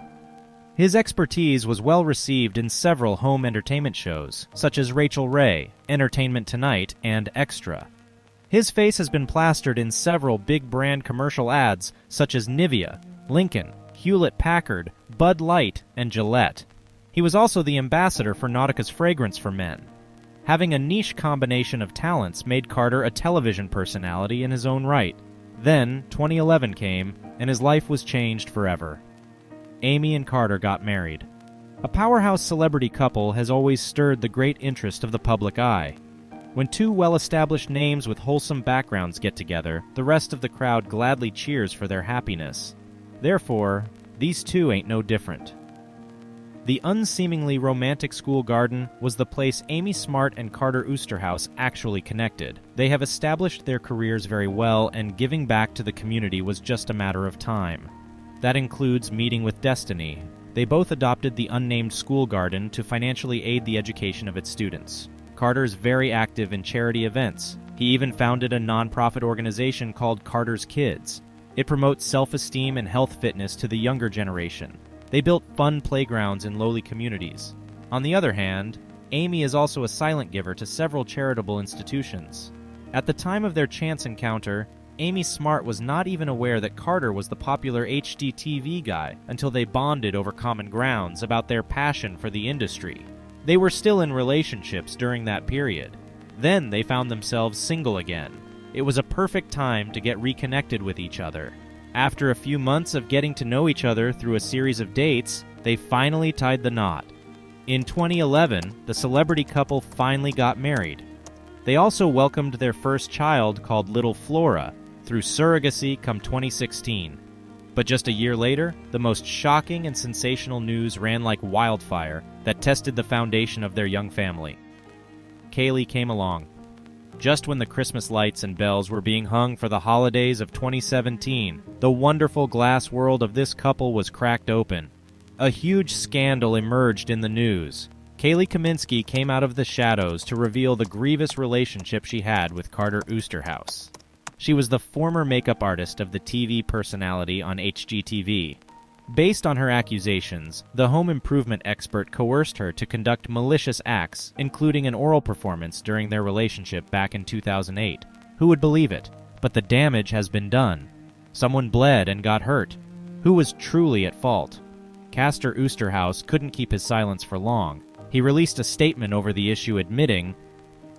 Speaker 2: His expertise was well received in several home entertainment shows, such as Rachel Ray, Entertainment Tonight, and Extra. His face has been plastered in several big brand commercial ads such as Nivea, Lincoln, Hewlett-Packard, Bud Light, and Gillette. He was also the ambassador for Nautica's fragrance for men. Having a niche combination of talents made Carter a television personality in his own right. Then, 2011 came, and his life was changed forever. Amy and Carter got married. A powerhouse celebrity couple has always stirred the great interest of the public eye. When two well-established names with wholesome backgrounds get together, the rest of the crowd gladly cheers for their happiness. Therefore, these two ain't no different. The unseemingly romantic school garden was the place Amy Smart and Carter Osterhouse actually connected. They have established their careers very well, and giving back to the community was just a matter of time. That includes meeting with destiny. They both adopted the unnamed school garden to financially aid the education of its students. Carter's very active in charity events. He even founded a non-profit organization called Carter's Kids. It promotes self-esteem and health fitness to the younger generation. They built fun playgrounds in lowly communities. On the other hand, Amy is also a silent giver to several charitable institutions. At the time of their chance encounter, Amy Smart was not even aware that Carter was the popular HGTV guy until they bonded over common grounds about their passion for the industry. They were still in relationships during that period. Then they found themselves single again. It was a perfect time to get reconnected with each other. After a few months of getting to know each other through a series of dates, they finally tied the knot. In 2011, the celebrity couple finally got married. They also welcomed their first child called Little Flora through surrogacy come 2016. But just a year later, the most shocking and sensational news ran like wildfire that tested the foundation of their young family. Kaylee came along. Just when the Christmas lights and bells were being hung for the holidays of 2017, the wonderful glass world of this couple was cracked open. A huge scandal emerged in the news. Kaylee Kaminsky came out of the shadows to reveal the grievous relationship she had with Carter Osterhouse. She was the former makeup artist of the TV personality on HGTV. Based on her accusations, the home improvement expert coerced her to conduct malicious acts, including an oral performance during their relationship back in 2008. Who would believe it? But the damage has been done. Someone bled and got hurt. Who was truly at fault? Carter Osterhouse couldn't keep his silence for long. He released a statement over the issue admitting,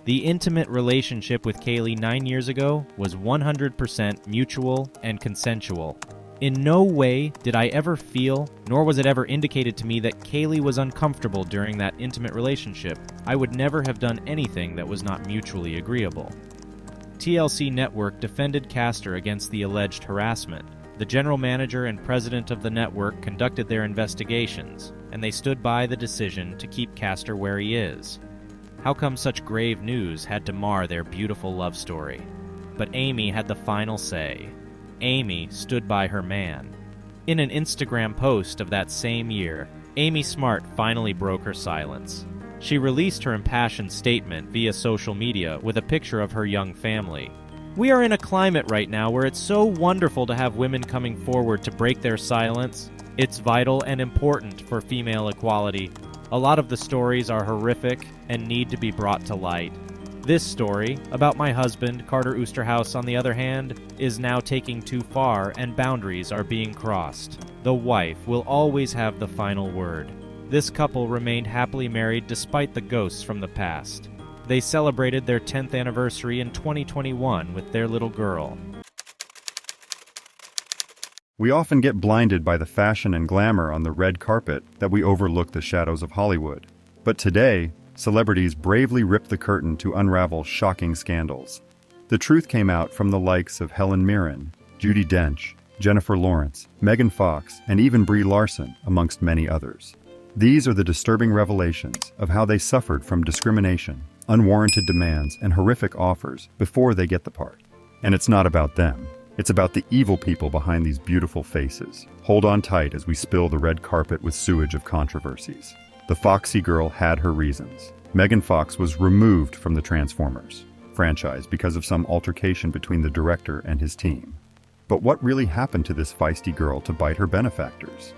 Speaker 2: "The intimate relationship with Kaylee 9 years ago was 100% mutual and consensual. In no way did I ever feel, nor was it ever indicated to me that Kaylee was uncomfortable during that intimate relationship. I would never have done anything that was not mutually agreeable." TLC Network defended Carter against the alleged harassment. The general manager and president of the network conducted their investigations, and they stood by the decision to keep Carter where he is. How come such grave news had to mar their beautiful love story? But Amy had the final say. Amy stood by her man. In an Instagram post of that same year, Amy Smart finally broke her silence. She released her impassioned statement via social media with a picture of her young family. "We are in a climate right now where it's so wonderful to have women coming forward to break their silence. It's vital and important for female equality. A lot of the stories are horrific and need to be brought to light. This story, about my husband, Carter Osterhouse, on the other hand, is now taking too far and boundaries are being crossed. The wife will always have the final word." This couple remained happily married despite the ghosts from the past. They celebrated their 10th anniversary in 2021 with their little girl.
Speaker 3: We often get blinded by the fashion and glamour on the red carpet that we overlook the shadows of Hollywood. But today, celebrities bravely rip the curtain to unravel shocking scandals. The truth came out from the likes of Helen Mirren, Judi Dench, Jennifer Lawrence, Megan Fox, and even Brie Larson, amongst many others. These are the disturbing revelations of how they suffered from discrimination, unwarranted demands, and horrific offers before they get the part. And it's not about them. It's about the evil people behind these beautiful faces. Hold on tight as we spill the red carpet with sewage of controversies. The Foxy girl had her reasons. Megan Fox was removed from the Transformers franchise because of some altercation between the director and his team. But what really happened to this feisty girl to bite her benefactors?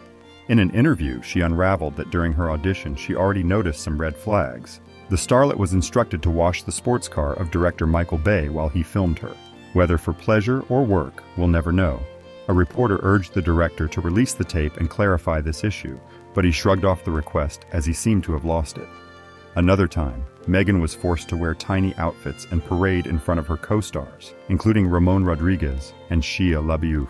Speaker 3: In an interview, she unraveled that during her audition she already noticed some red flags. The starlet was instructed to wash the sports car of director Michael Bay while he filmed her. Whether for pleasure or work, we'll never know. A reporter urged the director to release the tape and clarify this issue, but he shrugged off the request as he seemed to have lost it. Another time, Megan was forced to wear tiny outfits and parade in front of her co-stars, including Ramon Rodriguez and Shia LaBeouf.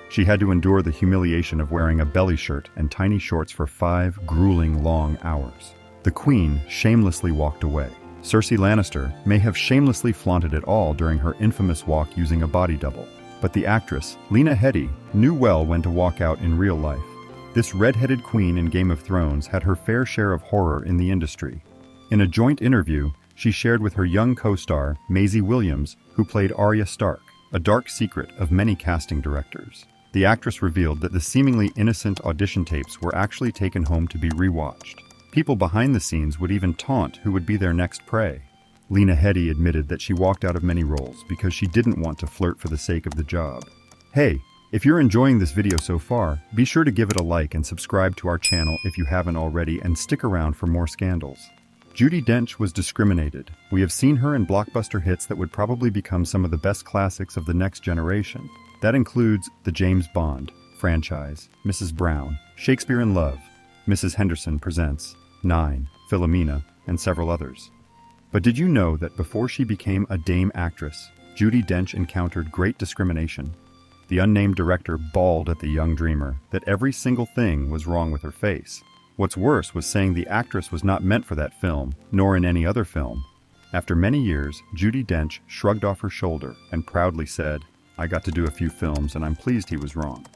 Speaker 3: She had to endure the humiliation of wearing a belly shirt and tiny shorts for 5 grueling long hours. The Queen shamelessly walked away. Cersei Lannister may have shamelessly flaunted it all during her infamous walk using a body double, but the actress, Lena Headey, knew well when to walk out in real life. This red-headed queen in Game of Thrones had her fair share of horror in the industry. In a joint interview, she shared with her young co-star, Maisie Williams, who played Arya Stark, a dark secret of many casting directors. The actress revealed that the seemingly innocent audition tapes were actually taken home to be rewatched. People behind the scenes would even taunt who would be their next prey. Lena Headey admitted that she walked out of many roles because she didn't want to flirt for the sake of the job. Hey, if you're enjoying this video so far, be sure to give it a like and subscribe to our channel if you haven't already, and stick around for more scandals. Judi Dench was discriminated. We have seen her in blockbuster hits that would probably become some of the best classics of the next generation. That includes the James Bond franchise, Mrs. Brown, Shakespeare in Love, Mrs. Henderson Presents, 9, Philomena, and several others. But did you know that before she became a Dame actress, Judi Dench encountered great discrimination? The unnamed director bawled at the young dreamer that every single thing was wrong with her face. What's worse was saying the actress was not meant for that film, nor in any other film. After many years, Judi Dench shrugged off her shoulder and proudly said, "I got to do a few films and I'm pleased he was wrong."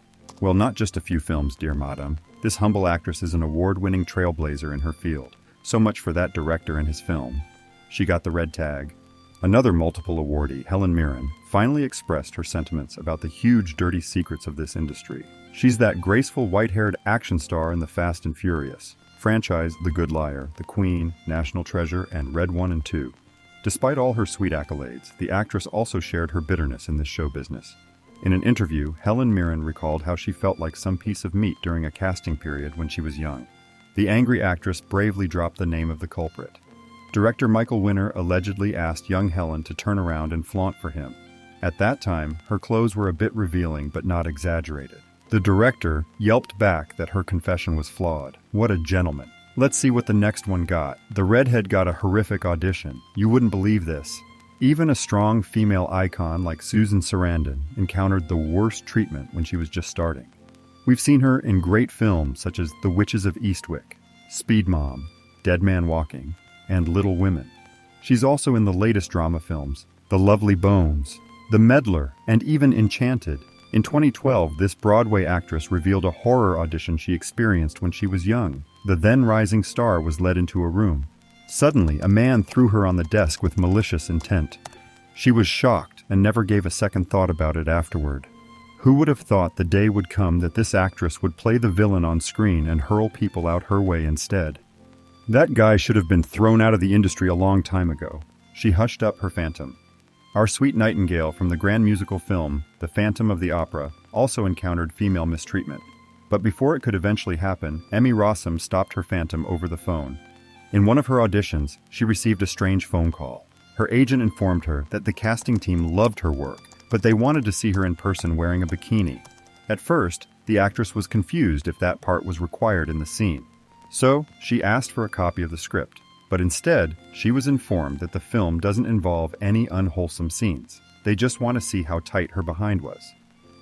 Speaker 3: Well, not just a few films, dear madam. This humble actress is an award-winning trailblazer in her field. So much for that director and his film. She got the red tag. Another multiple awardee, Helen Mirren, finally expressed her sentiments about the huge dirty secrets of this industry. She's that graceful white-haired action star in the Fast and Furious franchise, The Good Liar, The Queen, National Treasure, and Red 1 and 2. Despite all her sweet accolades, the actress also shared her bitterness in this show business. In an interview, Helen Mirren recalled how she felt like some piece of meat during a casting period when she was young. The angry actress bravely dropped the name of the culprit. Director Michael Winner allegedly asked young Helen to turn around and flaunt for him. At that time, her clothes were a bit revealing but not exaggerated. The director yelped back that her confession was flawed. What a gentleman. Let's see what the next one got. The redhead got a horrific audition. You wouldn't believe this. Even a strong female icon like Susan Sarandon encountered the worst treatment when she was just starting. We've seen her in great films such as The Witches of Eastwick, Speed Mom, Dead Man Walking, and Little Women. She's also in the latest drama films, The Lovely Bones, The Meddler, and even Enchanted. In 2012, this Broadway actress revealed a horror audition she experienced when she was young. The then rising star was led into a room. Suddenly, a man threw her on the desk with malicious intent. She was shocked and never gave a second thought about it afterward. Who would have thought the day would come that this actress would play the villain on screen and hurl people out her way instead? That guy should have been thrown out of the industry a long time ago. She hushed up her phantom. Our sweet Nightingale from the grand musical film, The Phantom of the Opera, also encountered female mistreatment. But before it could eventually happen, Emmy Rossum stopped her phantom over the phone. In one of her auditions, she received a strange phone call. Her agent informed her that the casting team loved her work, but they wanted to see her in person wearing a bikini. At first, the actress was confused if that part was required in the scene. So, she asked for a copy of the script. But instead, she was informed that the film doesn't involve any unwholesome scenes. They just want to see how tight her behind was.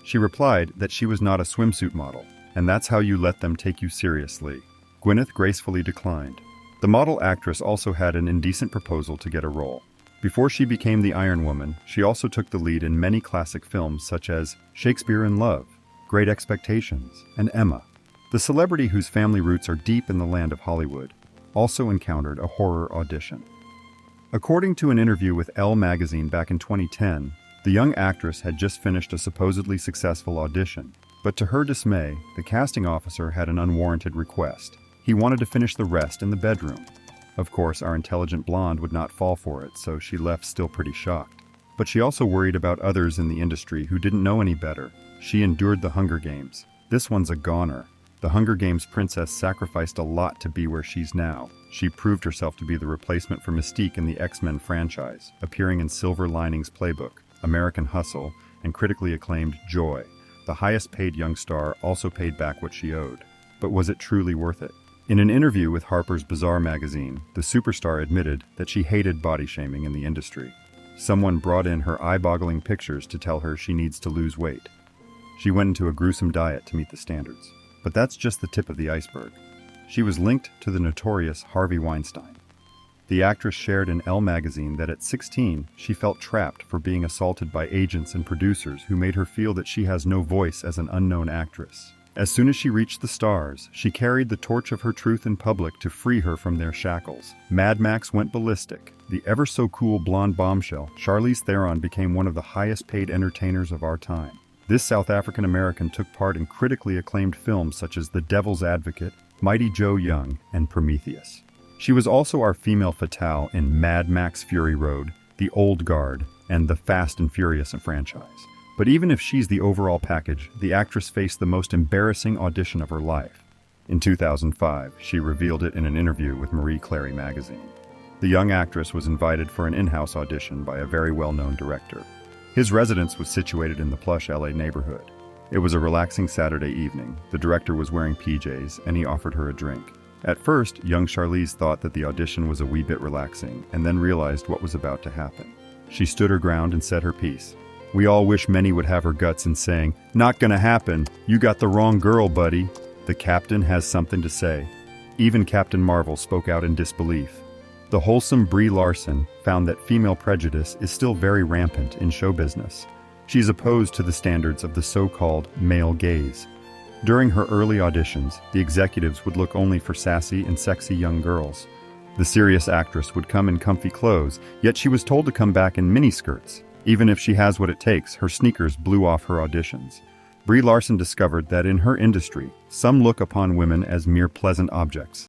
Speaker 3: She replied that she was not a swimsuit model, and that's how you let them take you seriously. Gwyneth gracefully declined. The model actress also had an indecent proposal to get a role. Before she became the Iron Woman, she also took the lead in many classic films such as Shakespeare in Love, Great Expectations, and Emma. The celebrity whose family roots are deep in the land of Hollywood also encountered a horror audition. According to an interview with Elle magazine back in 2010, the young actress had just finished a supposedly successful audition. But to her dismay, the casting officer had an unwarranted request. He wanted to finish the rest in the bedroom. Of course, our intelligent blonde would not fall for it, so she left still pretty shocked. But she also worried about others in the industry who didn't know any better. She endured the Hunger Games. This one's a goner. The Hunger Games princess sacrificed a lot to be where she's now. She proved herself to be the replacement for Mystique in the X-Men franchise, appearing in Silver Linings Playbook, American Hustle, and critically acclaimed Joy. The highest-paid young star also paid back what she owed. But was it truly worth it? In an interview with Harper's Bazaar magazine, the superstar admitted that she hated body shaming in the industry. Someone brought in her eye-boggling pictures to tell her she needs to lose weight. She went into a gruesome diet to meet the standards. But that's just the tip of the iceberg. She was linked to the notorious Harvey Weinstein. The actress shared in Elle magazine that at 16, she felt trapped for being assaulted by agents and producers who made her feel that she has no voice as an unknown actress. As soon as she reached the stars, she carried the torch of her truth in public to free her from their shackles. Mad Max went ballistic. The ever-so-cool blonde bombshell, Charlize Theron, became one of the highest-paid entertainers of our time. This South African American took part in critically acclaimed films such as The Devil's Advocate, Mighty Joe Young, and Prometheus. She was also our female fatale in Mad Max Fury Road, The Old Guard, and the Fast and Furious franchise. But even if she's the overall package, the actress faced the most embarrassing audition of her life. In 2005, she revealed it in an interview with Marie Claire magazine. The young actress was invited for an in-house audition by a very well-known director. His residence was situated in the plush LA neighborhood. It was a relaxing Saturday evening. The director was wearing PJs, and he offered her a drink. At first, young Charlize thought that the audition was a wee bit relaxing, and then realized what was about to happen. She stood her ground and said her piece. We all wish many would have her guts in saying, "Not gonna happen, you got the wrong girl, buddy." The captain has something to say. Even Captain Marvel spoke out in disbelief. The wholesome Brie Larson found that female prejudice is still very rampant in show business. She's opposed to the standards of the so-called male gaze. During her early auditions, the executives would look only for sassy and sexy young girls. The serious actress would come in comfy clothes, yet she was told to come back in miniskirts. Even if she has what it takes, her sneakers blew off her auditions. Brie Larson discovered that in her industry, some look upon women as mere pleasant objects.